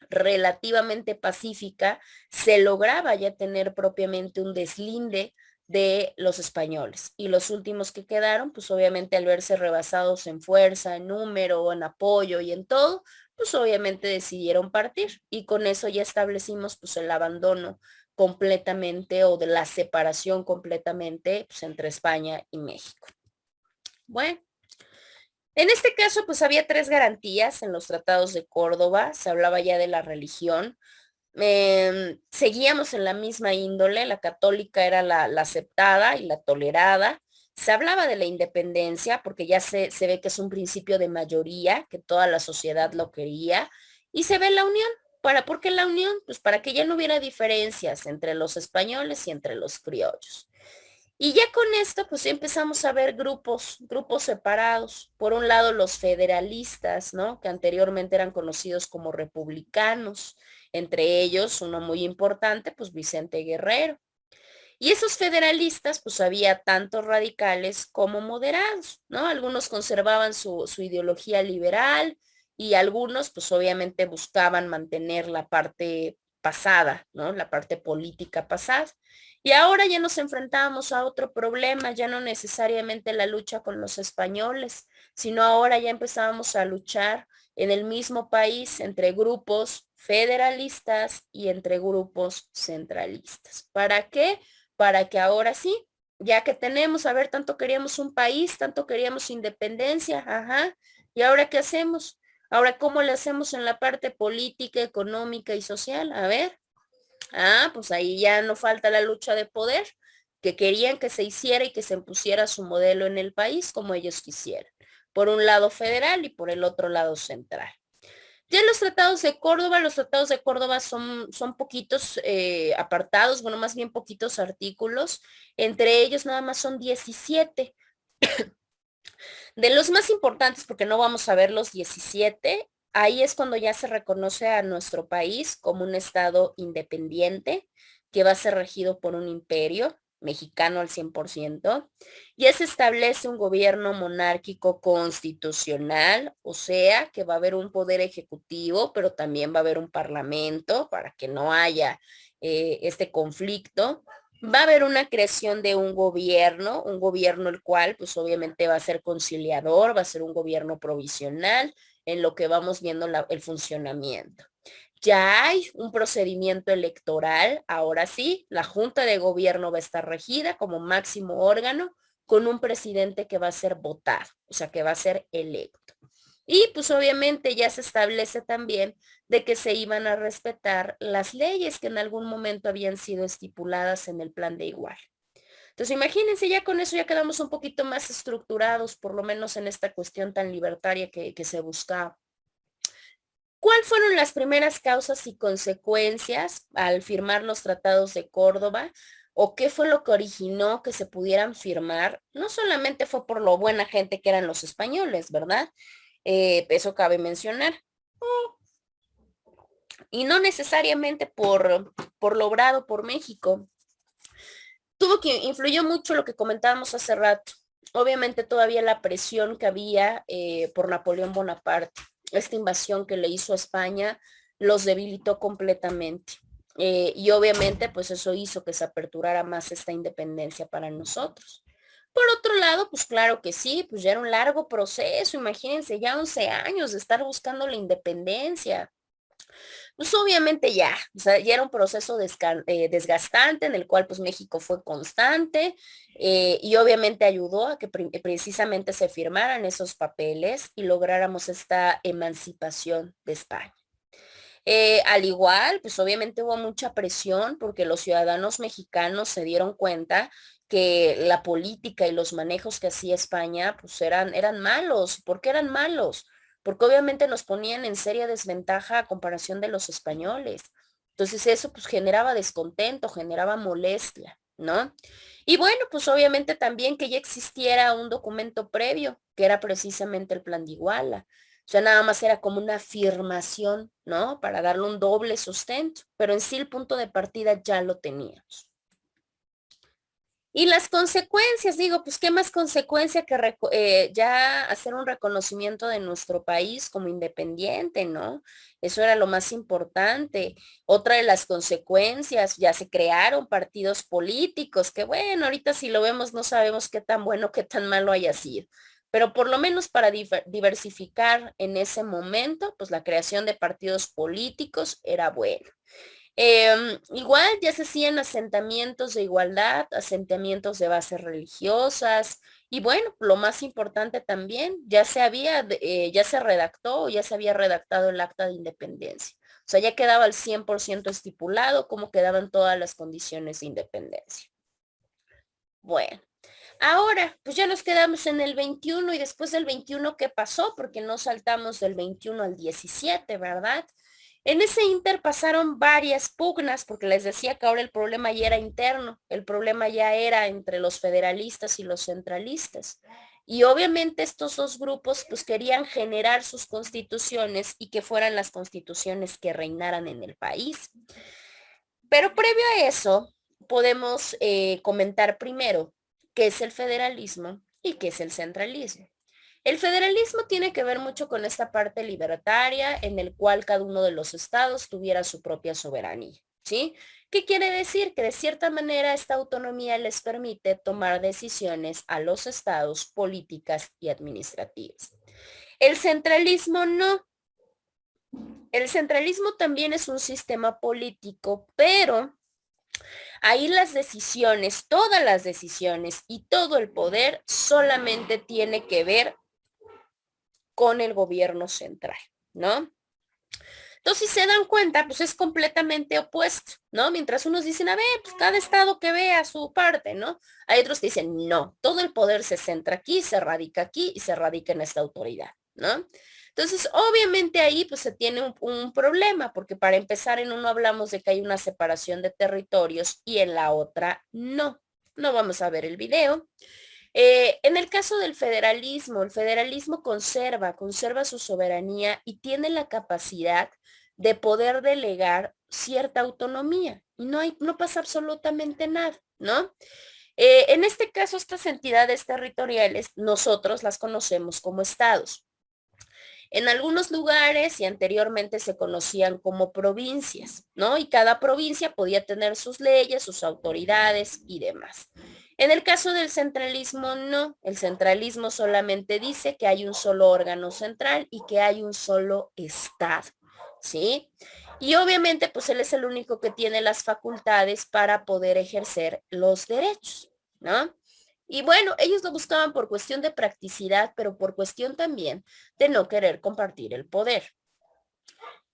relativamente pacífica, se lograba ya tener propiamente un deslinde de los españoles. Y los últimos que quedaron, pues obviamente al verse rebasados en fuerza, en número, en apoyo y en todo, pues obviamente decidieron partir. Y con eso ya establecimos pues el abandono completamente o de la separación completamente pues, entre España y México. Bueno. En este caso, pues había tres garantías en los tratados de Córdoba, se hablaba ya de la religión, seguíamos en la misma índole, la católica era la aceptada y la tolerada, se hablaba de la independencia, porque ya se ve que es un principio de mayoría, que toda la sociedad lo quería, y se ve la unión. ¿Por qué la unión? Pues para que ya no hubiera diferencias entre los españoles y entre los criollos. Y ya con esto, pues ya empezamos a ver grupos separados. Por un lado, los federalistas, ¿no? Que anteriormente eran conocidos como republicanos. Entre ellos, uno muy importante, pues Vicente Guerrero. Y esos federalistas, pues había tanto radicales como moderados, ¿no? Algunos conservaban su ideología liberal y algunos, pues obviamente buscaban mantener la parte pasada, ¿no? La parte política pasada. Y ahora ya nos enfrentábamos a otro problema, ya no necesariamente la lucha con los españoles, sino ahora ya empezábamos a luchar en el mismo país entre grupos federalistas y entre grupos centralistas. ¿Para qué? Para que ahora sí, ya que tenemos, a ver, tanto queríamos un país, tanto queríamos independencia, ajá, ¿y ahora qué hacemos? Ahora, ¿cómo le hacemos en la parte política, económica y social? A ver, pues ahí ya no falta la lucha de poder, que querían que se hiciera y que se impusiera su modelo en el país como ellos quisieran, por un lado federal y por el otro lado central. Ya los tratados de Córdoba son poquitos apartados, bueno, más bien poquitos artículos, entre ellos nada más son 17. De los más importantes, porque no vamos a ver los 17, ahí es cuando ya se reconoce a nuestro país como un estado independiente que va a ser regido por un imperio mexicano al 100%. Ya se establece un gobierno monárquico constitucional, o sea, que va a haber un poder ejecutivo, pero también va a haber un parlamento para que no haya este conflicto. Va a haber una creación de un gobierno el cual pues obviamente va a ser conciliador, va a ser un gobierno provisional en lo que vamos viendo el funcionamiento. Ya hay un procedimiento electoral, ahora sí, la Junta de Gobierno va a estar regida como máximo órgano con un presidente que va a ser votado, o sea, que va a ser electo. Y pues obviamente ya se establece también de que se iban a respetar las leyes que en algún momento habían sido estipuladas en el plan de igual. Entonces imagínense, ya con eso ya quedamos un poquito más estructurados, por lo menos en esta cuestión tan libertaria que se buscaba. ¿Cuáles fueron las primeras causas y consecuencias al firmar los tratados de Córdoba? ¿O qué fue lo que originó que se pudieran firmar? No solamente fue por lo buena gente que eran los españoles, ¿verdad? Eso cabe mencionar. Y no necesariamente por logrado por México. Influyó mucho lo que comentábamos hace rato. Obviamente todavía la presión que había por Napoleón Bonaparte, esta invasión que le hizo a España, los debilitó completamente. Y obviamente pues eso hizo que se aperturara más esta independencia para nosotros. Por otro lado, pues claro que sí, pues ya era un largo proceso, imagínense, ya 11 años de estar buscando la independencia. Pues obviamente ya, o sea, ya era un proceso desgastante en el cual pues México fue constante y obviamente ayudó a que precisamente se firmaran esos papeles y lográramos esta emancipación de España. Al igual, pues obviamente hubo mucha presión porque los ciudadanos mexicanos se dieron cuenta que la política y los manejos que hacía España pues eran malos. ¿Por qué eran malos? Porque obviamente nos ponían en seria desventaja a comparación de los españoles. Entonces eso pues generaba descontento, generaba molestia, ¿no? Y bueno, pues obviamente también que ya existiera un documento previo, que era precisamente el Plan de Iguala. O sea, nada más era como una afirmación, ¿no? Para darle un doble sustento, pero en sí el punto de partida ya lo teníamos. Y las consecuencias, digo, pues qué más consecuencia que ya hacer un reconocimiento de nuestro país como independiente, ¿no? Eso era lo más importante. Otra de las consecuencias, ya se crearon partidos políticos, que bueno, ahorita si lo vemos no sabemos qué tan bueno, qué tan malo haya sido. Pero por lo menos para diversificar en ese momento, pues la creación de partidos políticos era buena. Igual ya se hacían asentamientos de igualdad, asentamientos de bases religiosas y bueno, lo más importante también, ya se redactó, ya se había redactado el acta de independencia. O sea, ya quedaba al 100% estipulado cómo quedaban todas las condiciones de independencia. Bueno, ahora pues ya nos quedamos en el 21 y después del 21, ¿qué pasó? Porque no saltamos del 21 al 17, ¿verdad? En ese inter pasaron varias pugnas, porque les decía que ahora el problema ya era interno, el problema ya era entre los federalistas y los centralistas. Y obviamente estos dos grupos pues querían generar sus constituciones y que fueran las constituciones que reinaran en el país. Pero previo a eso, podemos comentar primero qué es el federalismo y qué es el centralismo. El federalismo tiene que ver mucho con esta parte libertaria en el cual cada uno de los estados tuviera su propia soberanía, ¿sí? ¿Qué quiere decir? Que de cierta manera esta autonomía les permite tomar decisiones a los estados políticas y administrativas. El centralismo no. El centralismo también es un sistema político, pero ahí las decisiones, todas las decisiones y todo el poder solamente tiene que ver con el gobierno central, ¿no? Entonces, si se dan cuenta, pues es completamente opuesto, ¿no? Mientras unos dicen, a ver, pues cada estado que vea su parte, ¿no? Hay otros que dicen, no, todo el poder se centra aquí, se radica aquí y se radica en esta autoridad, ¿no? Entonces, obviamente ahí pues se tiene un problema, porque para empezar en uno hablamos de que hay una separación de territorios y en la otra no. No vamos a ver el video. En el caso del federalismo, el federalismo conserva su soberanía y tiene la capacidad de poder delegar cierta autonomía y no pasa absolutamente nada, ¿no? En este caso, estas entidades territoriales, nosotros las conocemos como estados. En algunos lugares y anteriormente se conocían como provincias, ¿no? Y cada provincia podía tener sus leyes, sus autoridades y demás. En el caso del centralismo, no. El centralismo solamente dice que hay un solo órgano central y que hay un solo estado, ¿sí? Y obviamente, pues él es el único que tiene las facultades para poder ejercer los derechos, ¿no? Y bueno, ellos lo buscaban por cuestión de practicidad, pero por cuestión también de no querer compartir el poder.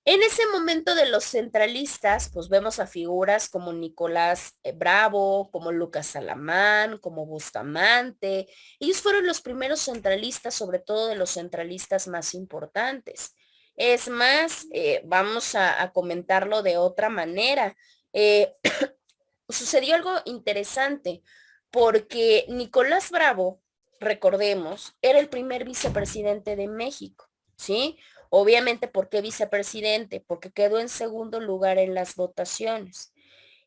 En ese momento de los centralistas, pues vemos a figuras como Nicolás Bravo, como Lucas Alamán, como Bustamante. Ellos fueron los primeros centralistas, sobre todo de los centralistas más importantes. Es más, vamos a comentarlo de otra manera. Eh, Sucedió algo interesante porque Nicolás Bravo, recordemos, era el primer vicepresidente de México. ¿sí? Obviamente, ¿por qué vicepresidente? Porque quedó en segundo lugar en las votaciones.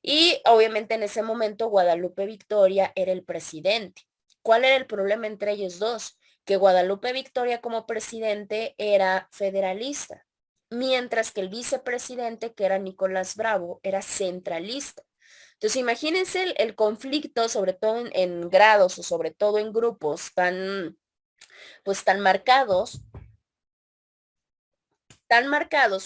Y obviamente en ese momento Guadalupe Victoria era el presidente. ¿Cuál era el problema entre ellos dos? Que Guadalupe Victoria como presidente era federalista, mientras que el vicepresidente, que era Nicolás Bravo, era centralista. Entonces imagínense el conflicto, sobre todo en grados o sobre todo en grupos tan, pues tan marcados,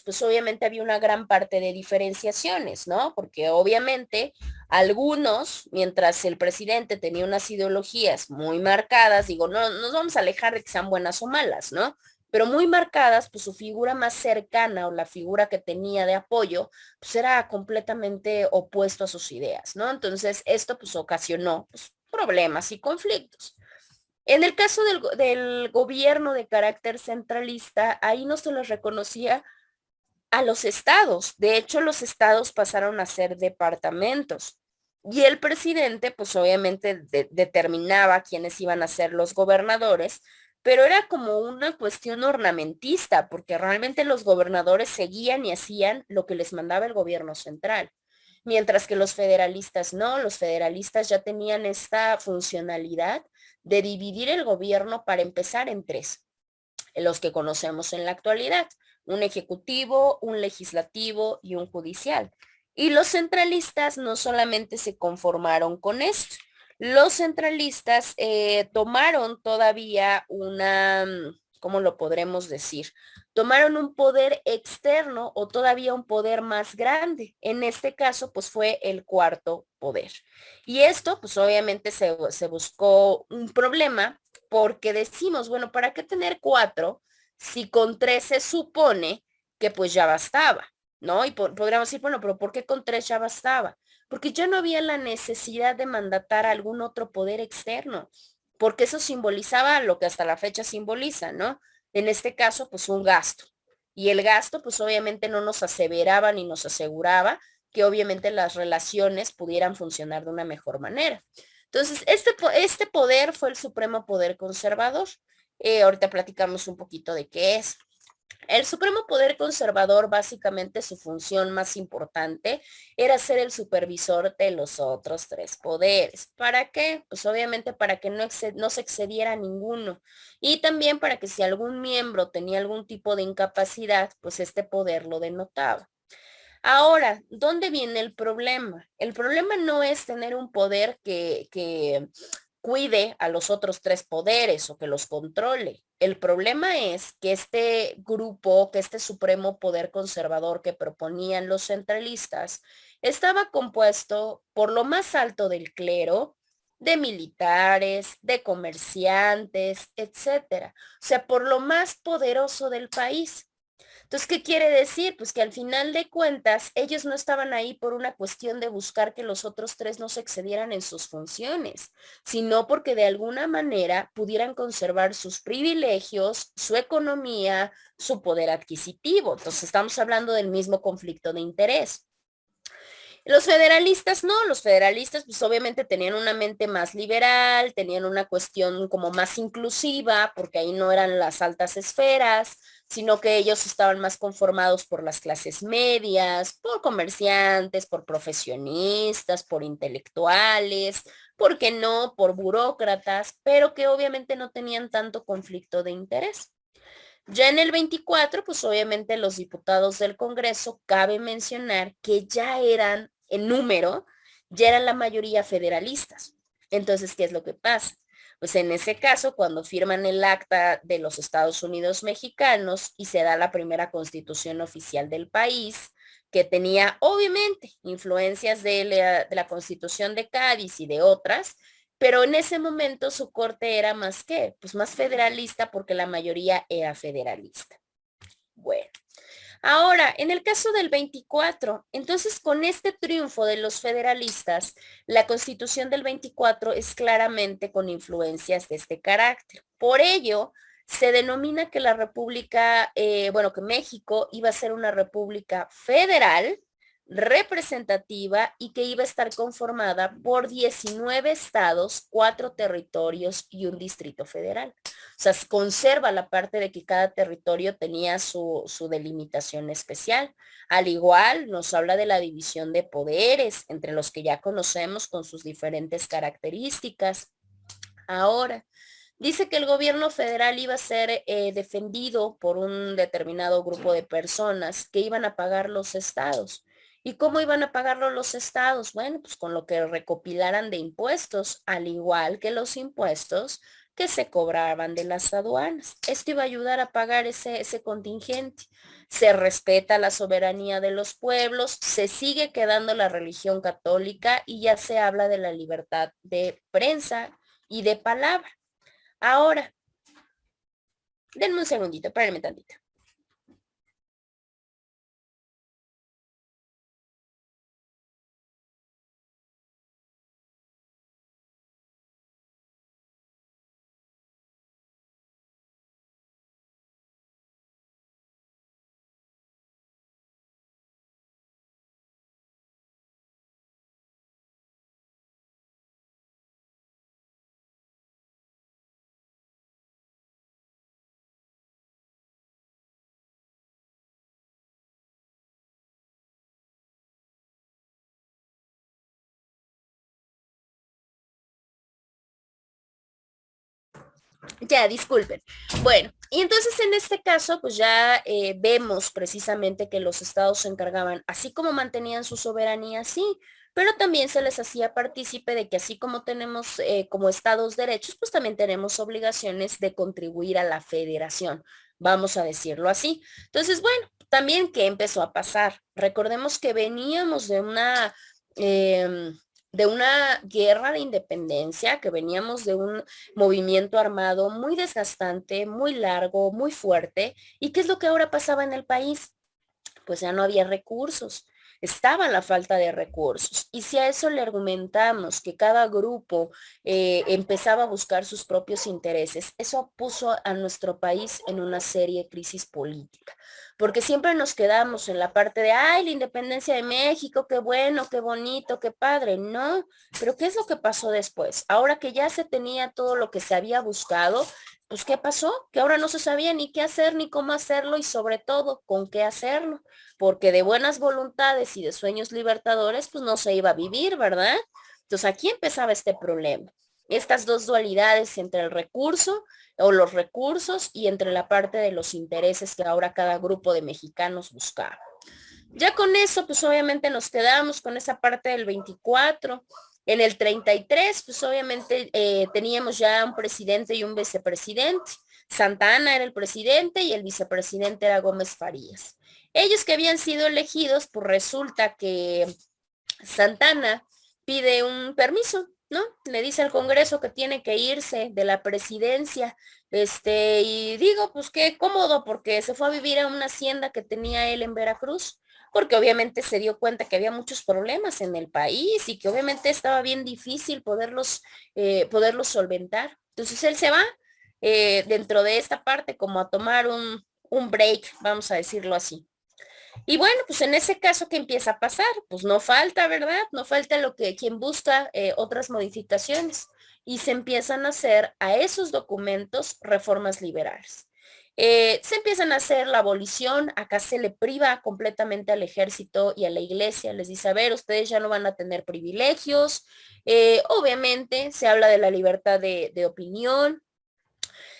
pues obviamente había una gran parte de diferenciaciones, ¿no? Porque obviamente algunos, mientras el presidente tenía unas ideologías muy marcadas, digo, no nos vamos a alejar de que sean buenas o malas, ¿no? Pero muy marcadas, pues su figura más cercana o la figura que tenía de apoyo, pues era completamente opuesto a sus ideas, ¿no? Entonces, esto pues ocasionó pues, problemas y conflictos. En el caso del gobierno de carácter centralista, ahí no se les reconocía a los estados. De hecho, los estados pasaron a ser departamentos. Y el presidente, pues obviamente determinaba quiénes iban a ser los gobernadores, pero era como una cuestión ornamentista, porque realmente los gobernadores seguían y hacían lo que les mandaba el gobierno central. Mientras que los federalistas no, los federalistas ya tenían esta funcionalidad de dividir el gobierno para empezar en tres, en los que conocemos en la actualidad, un ejecutivo, un legislativo y un judicial. Y los centralistas no solamente se conformaron con esto, los centralistas tomaron todavía una, ¿cómo lo podremos decir? Tomaron un poder externo o todavía un poder más grande. En este caso, pues fue el cuarto poder. Y esto, pues obviamente se buscó un problema porque decimos, bueno, ¿para qué tener cuatro si con tres se supone que pues ya bastaba? ¿No? Y podríamos decir, bueno, pero ¿por qué con tres ya bastaba? Porque ya no había la necesidad de mandatar a algún otro poder externo, porque eso simbolizaba lo que hasta la fecha simboliza, ¿no? En este caso, pues un gasto. Y el gasto, pues obviamente no nos aseveraba ni nos aseguraba que obviamente las relaciones pudieran funcionar de una mejor manera. Entonces, este poder fue el supremo poder conservador. Ahorita platicamos un poquito de qué es. El supremo poder conservador, básicamente su función más importante era ser el supervisor de los otros tres poderes. ¿Para qué? Pues obviamente para que no se excediera ninguno y también para que si algún miembro tenía algún tipo de incapacidad, pues este poder lo denotaba. Ahora, ¿dónde viene el problema? El problema no es tener un poder que cuide a los otros tres poderes o que los controle. El problema es que este grupo, que este supremo poder conservador que proponían los centralistas, estaba compuesto por lo más alto del clero, de militares, de comerciantes, etcétera. O sea, por lo más poderoso del país. Entonces, ¿qué quiere decir? Pues que al final de cuentas, ellos no estaban ahí por una cuestión de buscar que los otros tres no se excedieran en sus funciones, sino porque de alguna manera pudieran conservar sus privilegios, su economía, su poder adquisitivo. Entonces, estamos hablando del mismo conflicto de interés. Los federalistas no, los federalistas pues obviamente tenían una mente más liberal, tenían una cuestión como más inclusiva, porque ahí no eran las altas esferas, sino que ellos estaban más conformados por las clases medias, por comerciantes, por profesionistas, por intelectuales, ¿por qué no? Por burócratas, pero que obviamente no tenían tanto conflicto de interés. Ya en el 24, pues obviamente los diputados del Congreso, cabe mencionar que ya eran, en número, ya eran la mayoría federalistas. Entonces, ¿qué es lo que pasa? Pues en ese caso, cuando firman el acta de los Estados Unidos mexicanos y se da la primera constitución oficial del país, que tenía obviamente influencias de la Constitución de Cádiz y de otras, pero en ese momento su corte era más que, pues más federalista porque la mayoría era federalista. Bueno, ahora, en el caso del 24, entonces con este triunfo de los federalistas, la constitución del 24 es claramente con influencias de este carácter. Por ello, se denomina que la república, bueno, que México iba a ser una república federal, representativa y que iba a estar conformada por 19 estados, 4 territorios y un distrito federal. O sea, se conserva la parte de que cada territorio tenía su delimitación especial. Al igual nos habla de la división de poderes entre los que ya conocemos con sus diferentes características. Ahora, dice que el gobierno federal iba a ser defendido por un determinado grupo de personas que iban a pagar los estados. ¿Y cómo iban a pagarlo los estados? Bueno, pues con lo que recopilaran de impuestos, al igual que los impuestos que se cobraban de las aduanas. Esto iba a ayudar a pagar ese contingente. Se respeta la soberanía de los pueblos, se sigue quedando la religión católica y ya se habla de la libertad de prensa y de palabra. Ahora, denme un segundito, espérenme tantito. Ya, disculpen. Bueno, y entonces en este caso, pues ya vemos precisamente que los estados se encargaban, así como mantenían su soberanía, sí, pero también se les hacía partícipe de que así como tenemos como estados derechos, pues también tenemos obligaciones de contribuir a la federación, vamos a decirlo así. Entonces, bueno, también qué empezó a pasar. Recordemos que veníamos de una guerra de independencia, que veníamos de un movimiento armado muy desgastante, muy largo, muy fuerte. ¿Y qué es lo que ahora pasaba en el país? Pues ya no había recursos, estaba la falta de recursos. Y si a eso le argumentamos que cada grupo empezaba a buscar sus propios intereses, eso puso a nuestro país en una seria crisis política. Porque siempre nos quedamos en la parte de, ay, la independencia de México, qué bueno, qué bonito, qué padre. No, pero ¿qué es lo que pasó después? Ahora que ya se tenía todo lo que se había buscado, pues ¿qué pasó? Que ahora no se sabía ni qué hacer, ni cómo hacerlo y sobre todo con qué hacerlo, porque de buenas voluntades y de sueños libertadores, pues no se iba a vivir, ¿verdad? Entonces aquí empezaba este problema. Estas dos dualidades entre el recurso o los recursos y entre la parte de los intereses que ahora cada grupo de mexicanos buscaba. Ya con eso, pues obviamente nos quedamos con esa parte del 24. En el 33, pues obviamente teníamos ya un presidente y un vicepresidente. Santa Anna era el presidente y el vicepresidente era Gómez Farías. Ellos que habían sido elegidos, pues resulta que Santana pide un permiso, ¿no? Le dice al Congreso que tiene que irse de la presidencia. Y digo, pues qué cómodo, porque se fue a vivir a una hacienda que tenía él en Veracruz, porque obviamente se dio cuenta que había muchos problemas en el país y que obviamente estaba bien difícil poderlos solventar. Entonces él se va dentro de esta parte como a tomar un break, vamos a decirlo así. Y bueno, pues en ese caso, ¿qué empieza a pasar? Pues no falta, ¿verdad? No falta lo que quien busca otras modificaciones y se empiezan a hacer a esos documentos reformas liberales. Se empiezan a hacer la abolición, acá se le priva completamente al ejército y a la iglesia, les dice, a ver, ustedes ya no van a tener privilegios, obviamente se habla de la libertad de opinión,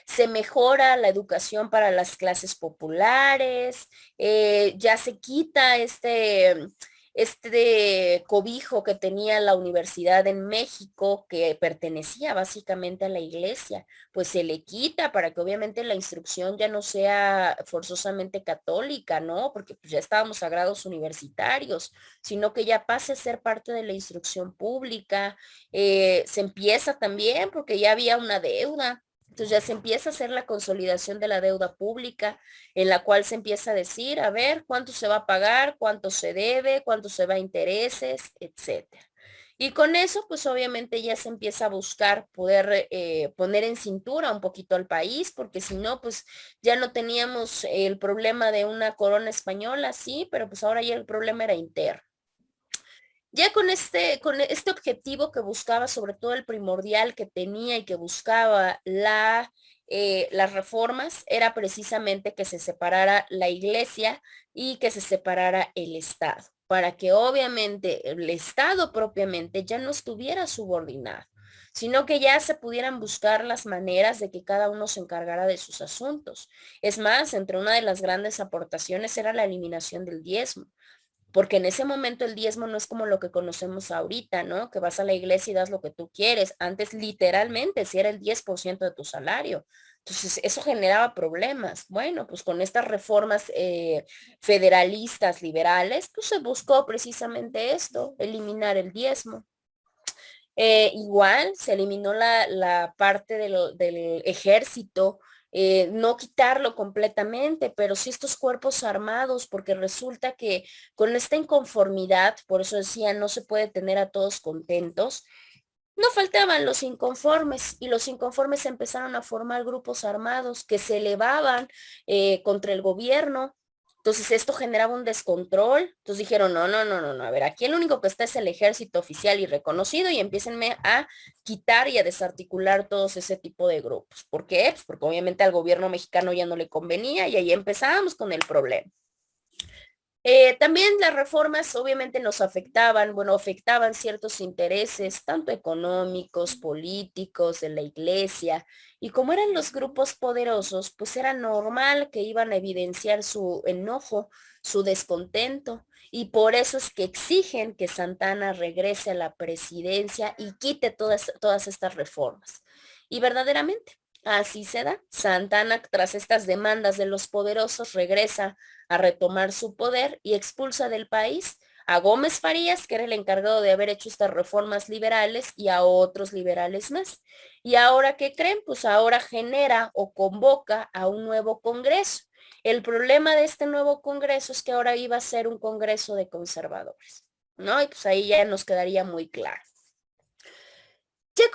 se mejora la educación para las clases populares, ya se quita este cobijo que tenía la universidad en México, que pertenecía básicamente a la iglesia, pues se le quita para que obviamente la instrucción ya no sea forzosamente católica, ¿no? Porque pues ya estábamos sagrados universitarios, sino que ya pase a ser parte de la instrucción pública. Se empieza también porque ya había una deuda. Entonces ya se empieza a hacer la consolidación de la deuda pública, en la cual se empieza a decir, a ver, cuánto se va a pagar, cuánto se debe, cuánto se va a intereses, etcétera. Y con eso, pues obviamente ya se empieza a buscar poder poner en cintura un poquito al país, porque si no, pues ya no teníamos el problema de una corona española, sí, pero pues ahora ya el problema era interno. Ya con este objetivo que buscaba, sobre todo el primordial que tenía y que buscaba las reformas era precisamente que se separara la iglesia y que se separara el Estado, para que obviamente el Estado propiamente ya no estuviera subordinado, sino que ya se pudieran buscar las maneras de que cada uno se encargara de sus asuntos. Es más, entre una de las grandes aportaciones era la eliminación del diezmo, porque en ese momento el diezmo no es como lo que conocemos ahorita, ¿no? Que vas a la iglesia y das lo que tú quieres. Antes literalmente si era el 10% de tu salario. Entonces eso generaba problemas. Bueno, pues con estas reformas federalistas liberales, pues se buscó precisamente esto, eliminar el diezmo. Igual se eliminó la parte del ejército, no quitarlo completamente, pero sí estos cuerpos armados, porque resulta que con esta inconformidad, por eso decía, no se puede tener a todos contentos, no faltaban los inconformes y los inconformes empezaron a formar grupos armados que se elevaban contra el gobierno. Entonces esto generaba un descontrol. Entonces dijeron, no, no, no, no, no, a ver, aquí el único que está es el ejército oficial y reconocido y empiécenme a quitar y a desarticular todos ese tipo de grupos. ¿Por qué? Pues porque obviamente al gobierno mexicano ya no le convenía y ahí empezábamos con el problema. También las reformas obviamente nos afectaban, bueno, afectaban ciertos intereses, tanto económicos, políticos, de la iglesia, y como eran los grupos poderosos, pues era normal que iban a evidenciar su enojo, su descontento, y por eso es que exigen que Santana regrese a la presidencia y quite todas estas reformas. Y verdaderamente, así se da. Santana, tras estas demandas de los poderosos, regresa a retomar su poder y expulsa del país a Gómez Farías, que era el encargado de haber hecho estas reformas liberales, y a otros liberales más. ¿Y ahora qué creen? Pues ahora genera o convoca a un nuevo Congreso. El problema de este nuevo Congreso es que ahora iba a ser un Congreso de conservadores, ¿no? Y pues ahí ya nos quedaría muy claro. Ya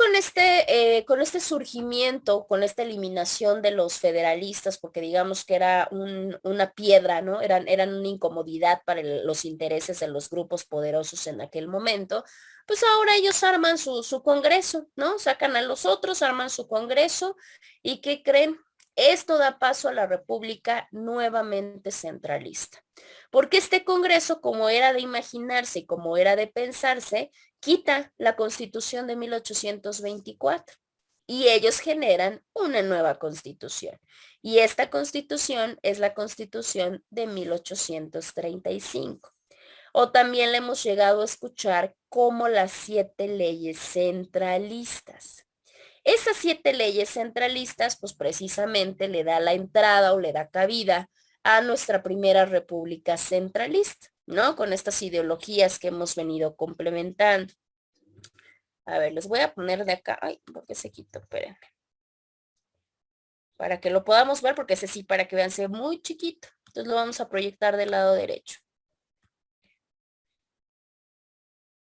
con este surgimiento, con esta eliminación de los federalistas, porque digamos que era una piedra, ¿no? Eran una incomodidad para los intereses de los grupos poderosos en aquel momento, pues ahora ellos arman su congreso, ¿no? Sacan a los otros, arman su congreso y ¿qué creen? Esto da paso a la república nuevamente centralista. Porque este congreso, como era de imaginarse y como era de pensarse, quita la Constitución de 1824 y ellos generan una nueva Constitución. Y esta Constitución es la Constitución de 1835. O también le hemos llegado a escuchar como las 7 leyes centralistas. Esas 7 leyes centralistas, pues precisamente le da la entrada o le da cabida a nuestra primera república centralista, ¿no? Con estas ideologías que hemos venido complementando. A ver, les voy a poner de acá. Ay, ¿por qué se quitó? Espérenme. Para que lo podamos ver, porque ese sí, para que vean, se ve muy chiquito. Entonces lo vamos a proyectar del lado derecho.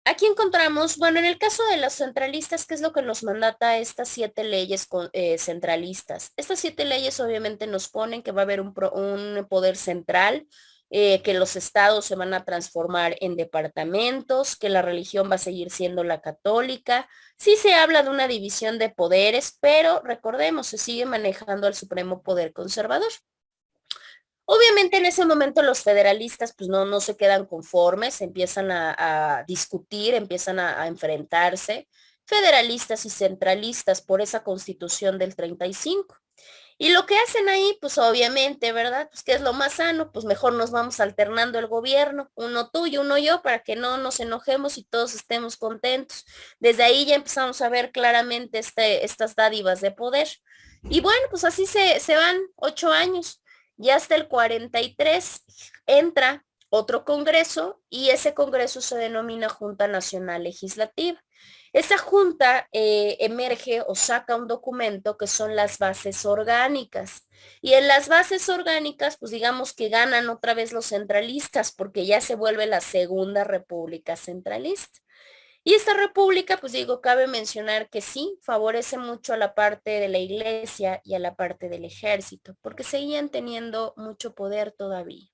Aquí encontramos, bueno, en el caso de los centralistas, ¿qué es lo que nos mandata estas 7 leyes centralistas? Estas 7 leyes obviamente nos ponen que va a haber un poder central, que los estados se van a transformar en departamentos, que la religión va a seguir siendo la católica. Sí se habla de una división de poderes, pero recordemos, se sigue manejando al supremo poder conservador. Obviamente en ese momento los federalistas pues no se quedan conformes, empiezan a discutir, empiezan a enfrentarse, federalistas y centralistas por esa constitución del 35. Y lo que hacen ahí, pues obviamente, ¿verdad? Pues ¿qué es lo más sano? Pues mejor nos vamos alternando el gobierno, uno tú y uno yo, para que no nos enojemos y todos estemos contentos. Desde ahí ya empezamos a ver claramente estas dádivas de poder. Y bueno, pues así se van 8 años. Y hasta el 43 entra otro congreso y ese congreso se denomina Junta Nacional Legislativa. Esa junta emerge o saca un documento que son las bases orgánicas. Y en las bases orgánicas, pues digamos que ganan otra vez los centralistas porque ya se vuelve la segunda república centralista. Y esta república, pues digo, cabe mencionar que sí, favorece mucho a la parte de la iglesia y a la parte del ejército, porque seguían teniendo mucho poder todavía.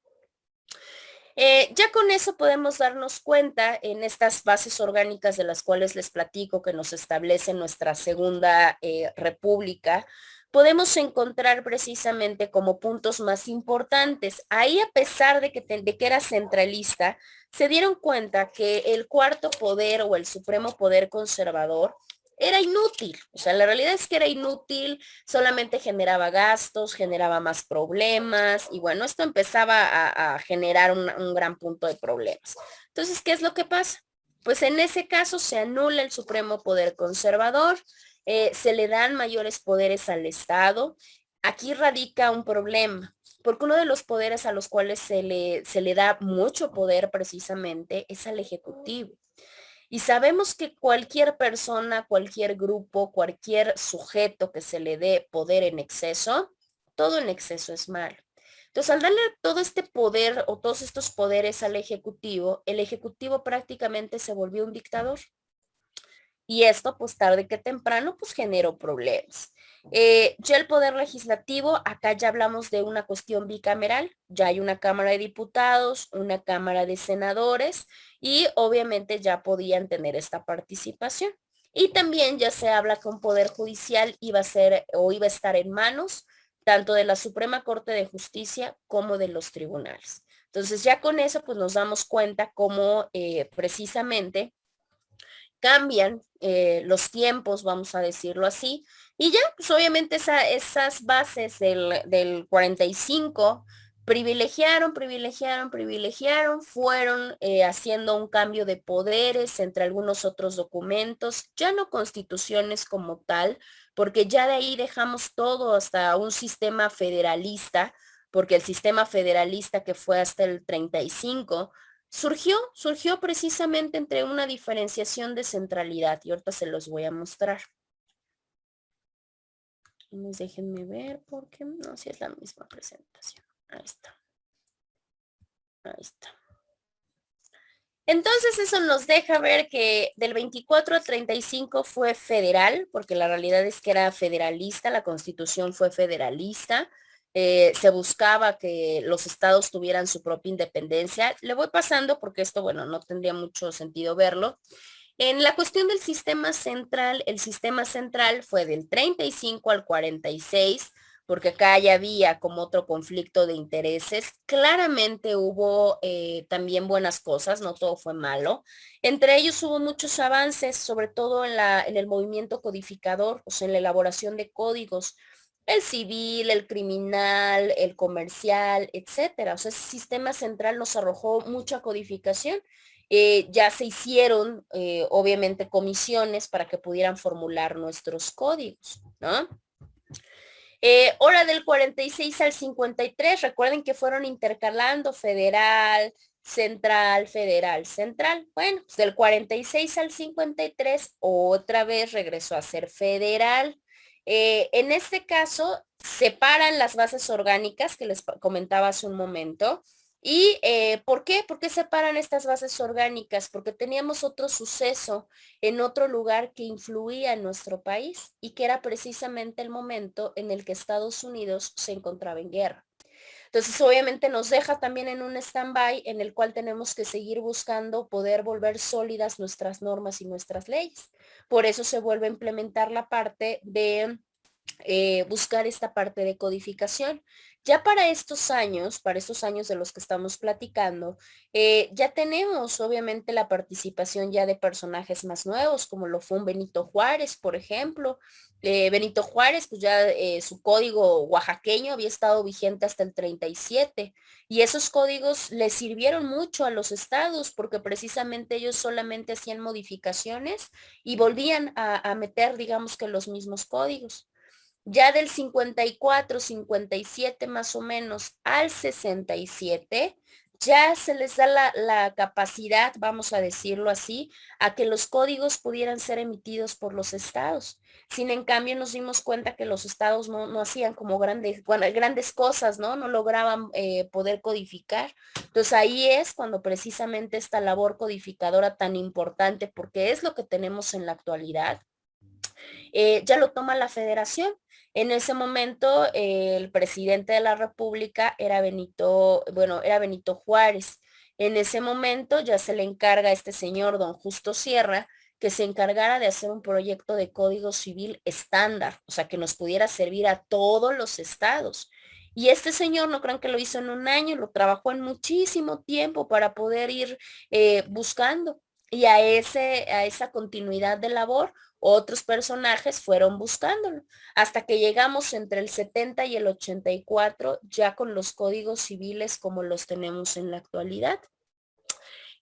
Ya con eso podemos darnos cuenta en estas bases orgánicas de las cuales les platico que nos establece nuestra segunda república, podemos encontrar precisamente como puntos más importantes. Ahí, a pesar de que era centralista, se dieron cuenta que el cuarto poder o el supremo poder conservador era inútil. O sea, la realidad es que era inútil, solamente generaba gastos, generaba más problemas y bueno, esto empezaba a generar un gran punto de problemas. Entonces, ¿qué es lo que pasa? Pues en ese caso se anula el supremo poder conservador, se le dan mayores poderes al Estado. Aquí radica un problema, porque uno de los poderes a los cuales se le da mucho poder precisamente es al Ejecutivo. Y sabemos que cualquier persona, cualquier grupo, cualquier sujeto que se le dé poder en exceso, todo en exceso es malo. Entonces, al darle todo este poder o todos estos poderes al Ejecutivo, el Ejecutivo prácticamente se volvió un dictador. Y esto, pues tarde que temprano, pues generó problemas. Ya el poder legislativo, acá ya hablamos de una cuestión bicameral, ya hay una Cámara de Diputados, una Cámara de Senadores y obviamente ya podían tener esta participación. Y también ya se habla que un poder judicial iba a ser o iba a estar en manos tanto de la Suprema Corte de Justicia como de los tribunales. Entonces ya con eso pues nos damos cuenta cómo precisamente cambian los tiempos, vamos a decirlo así, y ya, pues obviamente esas bases del 45 privilegiaron, fueron haciendo un cambio de poderes entre algunos otros documentos, ya no constituciones como tal, porque ya de ahí dejamos todo hasta un sistema federalista, porque el sistema federalista que fue hasta el 35 surgió precisamente entre una diferenciación de centralidad y ahorita se los voy a mostrar. Déjenme ver porque no, si es la misma presentación. Ahí está. Ahí está. Entonces eso nos deja ver que del 24 al 35 fue federal, porque la realidad es que era federalista, la constitución fue federalista. Se buscaba que los estados tuvieran su propia independencia. Le voy pasando porque esto, bueno, no tendría mucho sentido verlo. En la cuestión del sistema central, el sistema central fue del 35 al 46, porque acá ya había como otro conflicto de intereses. Claramente hubo también buenas cosas, no todo fue malo. Entre ellos hubo muchos avances, sobre todo en el movimiento codificador, o sea, en la elaboración de códigos, el civil, el criminal, el comercial, etcétera. O sea, ese sistema central nos arrojó mucha codificación. Ya se hicieron, obviamente, comisiones para que pudieran formular nuestros códigos, ¿no? Hora del 46 al 53, recuerden que fueron intercalando federal, central, federal, central. Bueno, pues del 46 al 53 otra vez regresó a ser federal. En este caso, separan las bases orgánicas que les comentaba hace un momento. ¿Y por qué? ¿Por qué separan estas bases orgánicas? Porque teníamos otro suceso en otro lugar que influía en nuestro país y que era precisamente el momento en el que Estados Unidos se encontraba en guerra. Entonces, obviamente nos deja también en un stand-by en el cual tenemos que seguir buscando poder volver sólidas nuestras normas y nuestras leyes. Por eso se vuelve a implementar la parte de buscar esta parte de codificación. Ya para estos años de los que estamos platicando, ya tenemos obviamente la participación ya de personajes más nuevos, como lo fue un Benito Juárez, por ejemplo. Benito Juárez, pues ya su código oaxaqueño había estado vigente hasta el 37 y esos códigos le sirvieron mucho a los estados porque precisamente ellos solamente hacían modificaciones y volvían a meter, digamos que los mismos códigos. Ya del 54, 57 más o menos al 67, ya se les da la capacidad, vamos a decirlo así, a que los códigos pudieran ser emitidos por los estados. Sin en cambio nos dimos cuenta que los estados no hacían como grandes cosas, ¿no? No lograban poder codificar. Entonces ahí es cuando precisamente esta labor codificadora tan importante, porque es lo que tenemos en la actualidad, ya lo toma la federación. En ese momento, el presidente de la República era Benito Juárez. En ese momento ya se le encarga a este señor, don Justo Sierra, que se encargara de hacer un proyecto de código civil estándar, o sea, que nos pudiera servir a todos los estados. Y este señor, no crean que lo hizo en un año, lo trabajó en muchísimo tiempo para poder ir buscando. Y a esa continuidad de labor, otros personajes fueron buscándolo, hasta que llegamos entre el 70 y el 84 ya con los códigos civiles como los tenemos en la actualidad.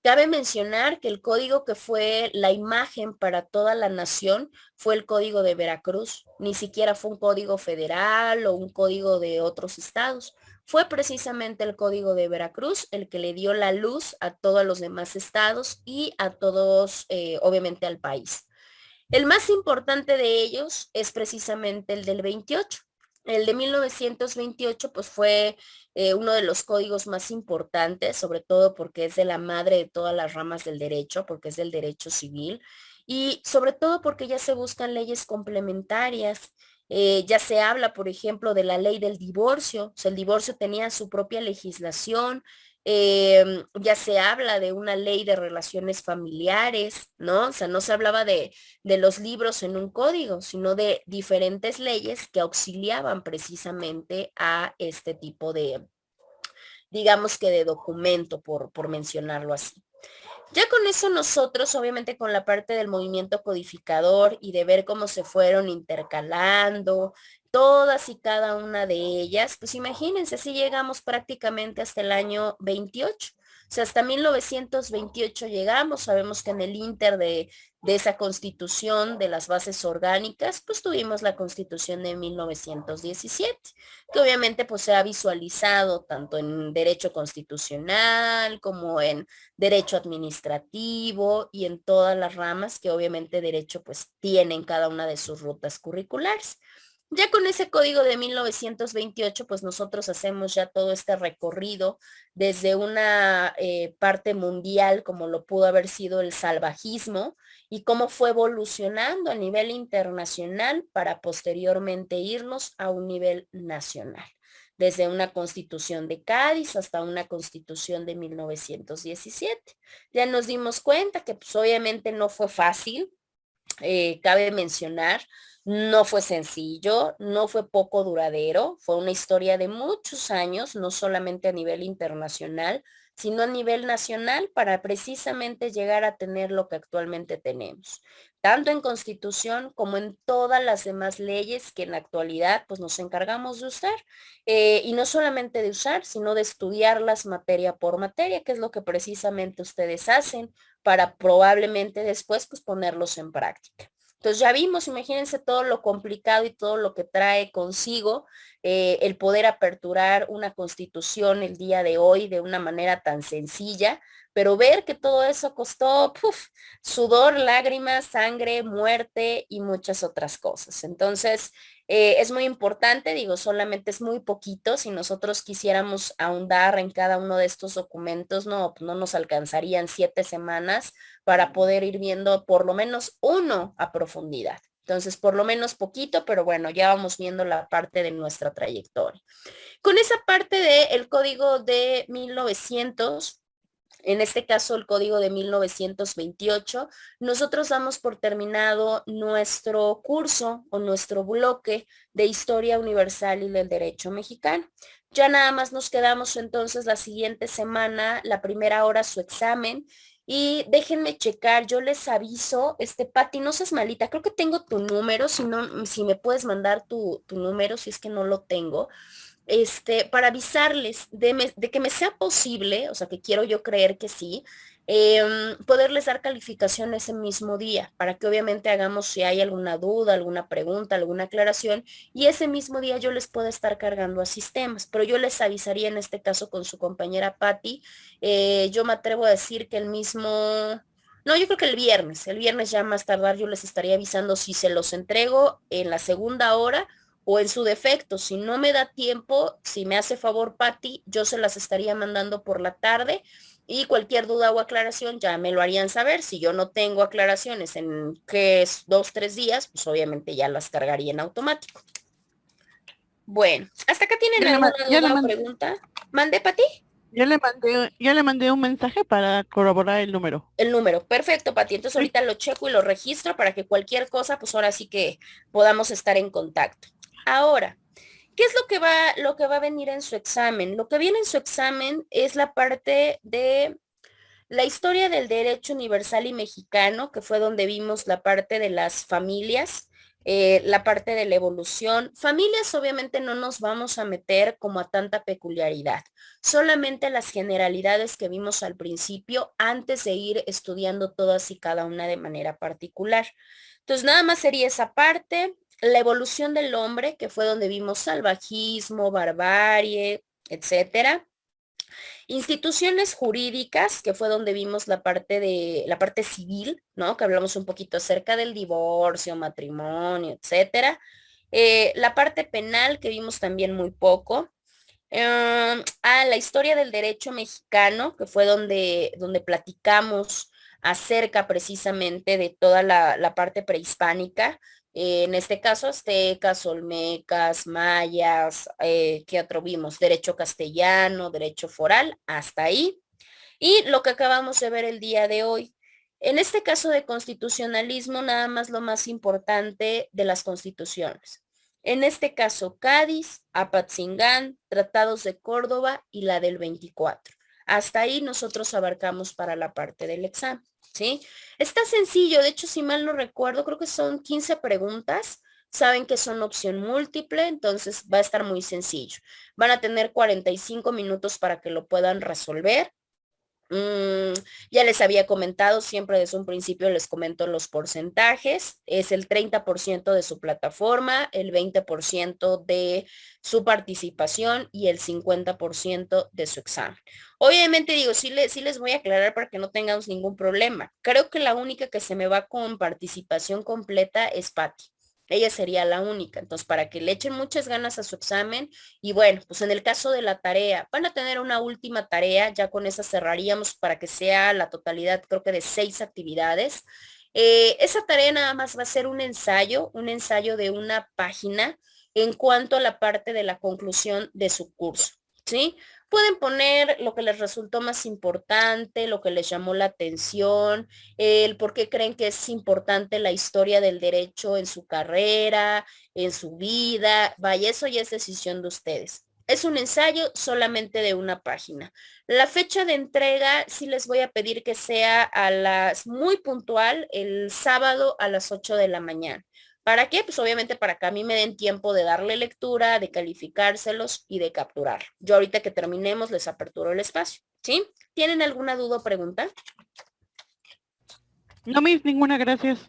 Cabe mencionar que el código que fue la imagen para toda la nación fue el código de Veracruz, ni siquiera fue un código federal o un código de otros estados. Fue precisamente el código de Veracruz el que le dio la luz a todos los demás estados y a todos, obviamente, al país. El más importante de ellos es precisamente el del 28. El de 1928 pues fue uno de los códigos más importantes, sobre todo porque es de la madre de todas las ramas del derecho, porque es del derecho civil y sobre todo porque ya se buscan leyes complementarias. Ya se habla, por ejemplo, de la ley del divorcio. O sea, el divorcio tenía su propia legislación. Ya se habla de una ley de relaciones familiares, ¿no? O sea, no se hablaba de los libros en un código, sino de diferentes leyes que auxiliaban precisamente a este tipo de, digamos que de documento, por mencionarlo así. Ya con eso nosotros, obviamente con la parte del movimiento codificador y de ver cómo se fueron intercalando todas y cada una de ellas, pues imagínense si llegamos prácticamente hasta el año 28. O sea, hasta 1928 llegamos, sabemos que en el inter de esa constitución de las bases orgánicas, pues tuvimos la constitución de 1917, que obviamente pues se ha visualizado tanto en derecho constitucional como en derecho administrativo y en todas las ramas que obviamente derecho pues tienen cada una de sus rutas curriculares. Ya con ese código de 1928, pues nosotros hacemos ya todo este recorrido desde una parte mundial, como lo pudo haber sido el salvajismo, y cómo fue evolucionando a nivel internacional para posteriormente irnos a un nivel nacional. Desde una constitución de Cádiz hasta una constitución de 1917. Ya nos dimos cuenta que pues obviamente no fue fácil, cabe mencionar, no fue sencillo, no fue poco duradero, fue una historia de muchos años, no solamente a nivel internacional, sino a nivel nacional para precisamente llegar a tener lo que actualmente tenemos, tanto en Constitución como en todas las demás leyes que en la actualidad pues nos encargamos de usar, y no solamente de usar, sino de estudiarlas materia por materia, que es lo que precisamente ustedes hacen para probablemente después pues ponerlos en práctica. Entonces ya vimos, imagínense todo lo complicado y todo lo que trae consigo el poder aperturar una constitución el día de hoy de una manera tan sencilla, pero ver que todo eso costó sudor, lágrimas, sangre, muerte y muchas otras cosas. Entonces, es muy importante, digo, solamente es muy poquito. Si nosotros quisiéramos ahondar en cada uno de estos documentos, no, no nos alcanzarían 7 semanas para poder ir viendo por lo menos uno a profundidad. Entonces, por lo menos poquito, pero bueno, ya vamos viendo la parte de nuestra trayectoria. Con esa parte del código de 1900, en este caso el código de 1928, nosotros damos por terminado nuestro curso o nuestro bloque de Historia Universal y del Derecho Mexicano. Ya nada más nos quedamos entonces la siguiente semana, la primera hora, su examen. Y déjenme checar, yo les aviso, Pati, no seas malita, creo que tengo tu número, si no, si me puedes mandar tu número, si es que no lo tengo, para avisarles de que me sea posible, o sea, que quiero yo creer que sí, poderles dar calificación ese mismo día, para que obviamente hagamos si hay alguna duda, alguna pregunta, alguna aclaración, y ese mismo día yo les puedo estar cargando a sistemas, pero yo les avisaría en este caso con su compañera Patti. Yo me atrevo a decir que el mismo... No, yo creo que el viernes ya más tardar yo les estaría avisando si se los entrego en la segunda hora o en su defecto. Si no me da tiempo, si me hace favor Patti, yo se las estaría mandando por la tarde y cualquier duda o aclaración ya me lo harían saber. Si yo no tengo aclaraciones en que es 2, 3 días, pues obviamente ya las cargaría en automático. Bueno, ¿hasta acá tienen alguna duda o pregunta? ¿Mande, Pati? Ya le mandé un mensaje para corroborar el número. El número. Perfecto, Pati. Entonces Sí. ahorita lo checo y lo registro para que cualquier cosa, pues ahora sí que podamos estar en contacto. Ahora, ¿qué es lo que va a venir en su examen? Lo que viene en su examen es la parte de la historia del derecho universal y mexicano, que fue donde vimos la parte de las familias, la parte de la evolución. Familias obviamente no nos vamos a meter como a tanta peculiaridad, solamente las generalidades que vimos al principio antes de ir estudiando todas y cada una de manera particular. Entonces nada más sería esa parte, la evolución del hombre, que fue donde vimos salvajismo, barbarie, etcétera. Instituciones jurídicas, que fue donde vimos la parte civil, ¿no? Que hablamos un poquito acerca del divorcio, matrimonio, etcétera. La parte penal, que vimos también muy poco. La historia del derecho mexicano, que fue donde platicamos acerca precisamente de toda la parte prehispánica, en este caso aztecas, olmecas, mayas, ¿qué otro vimos? Derecho castellano, derecho foral, hasta ahí. Y lo que acabamos de ver el día de hoy. En este caso de constitucionalismo, nada más lo más importante de las constituciones. En este caso, Cádiz, Apatzingán, Tratados de Córdoba y la del 24. Hasta ahí nosotros abarcamos para la parte del examen, ¿sí? Está sencillo, de hecho, si mal no recuerdo, creo que son 15 preguntas. Saben que son opción múltiple, entonces va a estar muy sencillo. Van a tener 45 minutos para que lo puedan resolver. Mm, ya les había comentado, siempre desde un principio les comento los porcentajes. Es el 30% de su plataforma, el 20% de su participación y el 50% de su examen. Obviamente digo, sí les voy a aclarar para que no tengamos ningún problema. Creo que la única que se me va con participación completa es Patti. Ella sería la única. Entonces, para que le echen muchas ganas a su examen, y bueno, pues en el caso de la tarea, van a tener una última tarea, ya con esa cerraríamos para que sea la totalidad, creo que de 6 actividades. Esa tarea nada más va a ser un ensayo de una página en cuanto a la parte de la conclusión de su curso, ¿sí? Pueden poner lo que les resultó más importante, lo que les llamó la atención, el por qué creen que es importante la historia del derecho en su carrera, en su vida. Vaya, eso ya es decisión de ustedes. Es un ensayo solamente de una página. La fecha de entrega sí les voy a pedir que sea muy puntual, el sábado a las 8 de la mañana. ¿Para qué? Pues obviamente para que a mí me den tiempo de darle lectura, de calificárselos y de capturar. Yo ahorita que terminemos les aperturo el espacio, ¿sí? ¿Tienen alguna duda o pregunta? No, Miss, ninguna, gracias.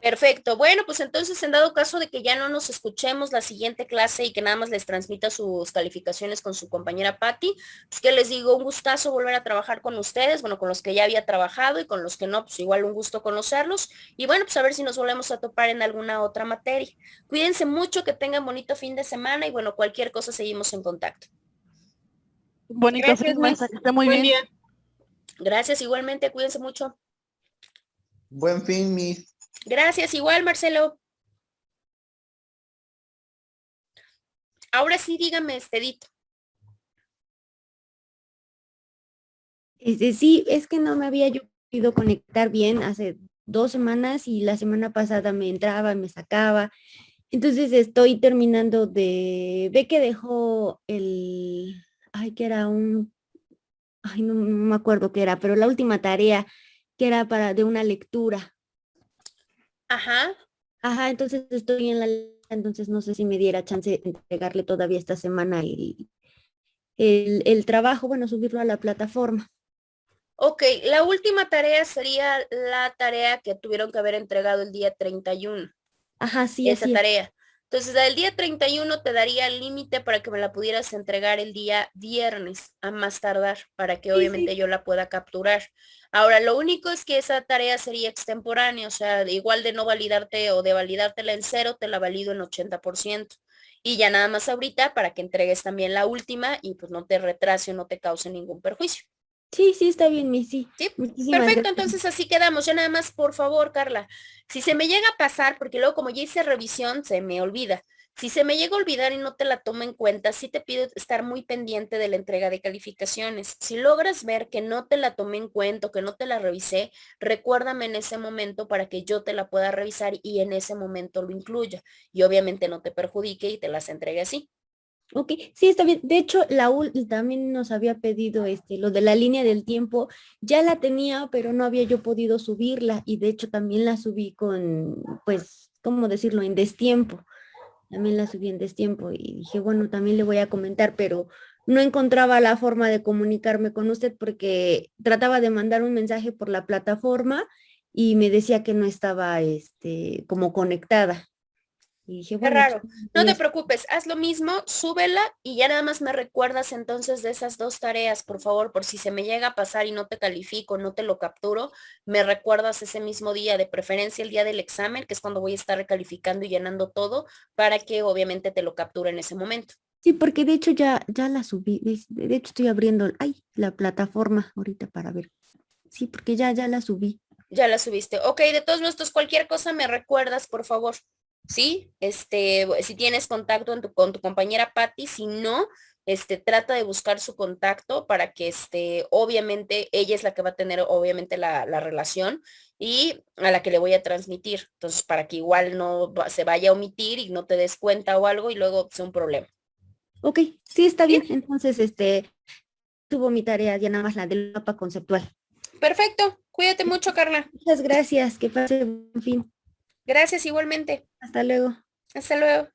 Perfecto. Bueno, pues entonces en dado caso de que ya no nos escuchemos la siguiente clase y que nada más les transmita sus calificaciones con su compañera Patti, pues que les digo, un gustazo volver a trabajar con ustedes, bueno, con los que ya había trabajado y con los que no, pues igual un gusto conocerlos. Y bueno, pues a ver si nos volvemos a topar en alguna otra materia. Cuídense mucho, que tengan bonito fin de semana y bueno, cualquier cosa seguimos en contacto. Bonito Gracias, fin, Miss. maestra, que esté muy Buen bien. día. Gracias igualmente, cuídense mucho. Buen fin, Miss. Gracias igual, Marcelo. Ahora sí, dígame, Estedito. Sí, es que no me había yo podido conectar bien hace 2 semanas y la semana pasada me entraba, me sacaba. Entonces estoy terminando ve que dejó que era no me acuerdo qué era, pero la última tarea que era de una lectura. Ajá. Ajá, entonces estoy en entonces no sé si me diera chance de entregarle todavía esta semana el trabajo, bueno, subirlo a la plataforma. Ok, la última tarea sería la tarea que tuvieron que haber entregado el día 31. Ajá, sí, Esa así es. tarea. Entonces, el día 31 te daría el límite para que me la pudieras entregar el día viernes, a más tardar, para que Sí, obviamente sí. yo la pueda capturar. Ahora, lo único es que esa tarea sería extemporánea, o sea, igual de no validarte o de validártela en 0, te la valido en 80%. Y ya nada más ahorita para que entregues también la última y pues no te retrase o no te cause ningún perjuicio. Sí, sí, está bien, sí. Sí, Muchísimas perfecto, gracias. entonces así quedamos. Ya nada más, por favor, Carla, si se me llega a pasar, porque luego como ya hice revisión, se me olvida. Si se me llega a olvidar y no te la tomo en cuenta, sí te pido estar muy pendiente de la entrega de calificaciones. Si logras ver que no te la tomé en cuenta o que no te la revisé, recuérdame en ese momento para que yo te la pueda revisar y en ese momento lo incluya. Y obviamente no te perjudique y te las entregue así. Ok, sí, está bien. De hecho, también nos había pedido lo de la línea del tiempo. Ya la tenía, pero no había yo podido subirla. Y de hecho también la subí con, pues, ¿cómo decirlo? En destiempo. También la subí en destiempo y dije, bueno, también le voy a comentar, pero no encontraba la forma de comunicarme con usted porque trataba de mandar un mensaje por la plataforma y me decía que no estaba, como conectada. Y dije, Qué bueno, pues raro. No voy te a preocupes, haz lo mismo, súbela y ya nada más me recuerdas entonces de esas dos tareas, por favor, por si se me llega a pasar y no te califico, no te lo capturo, me recuerdas ese mismo día, de preferencia el día del examen, que es cuando voy a estar recalificando y llenando todo, para que obviamente te lo capture en ese momento. Sí, porque de hecho ya la subí. De hecho estoy abriendo, la plataforma ahorita para ver. Sí, porque ya la subí. Ya la subiste. Ok, de todos modos, cualquier cosa me recuerdas, por favor. ¿Sí? Si tienes contacto con tu compañera Patty, si no, trata de buscar su contacto para que, obviamente, ella es la que va a tener, obviamente, la relación y a la que le voy a transmitir. Entonces, para que igual no se vaya a omitir y no te des cuenta o algo y luego sea un problema. Ok, sí, está bien. ¿Sí? Entonces, tuvo mi tarea ya nada más la del mapa conceptual. Perfecto. Cuídate mucho, Carla. Muchas gracias. Que pase buen fin. Gracias igualmente. Hasta luego. Hasta luego.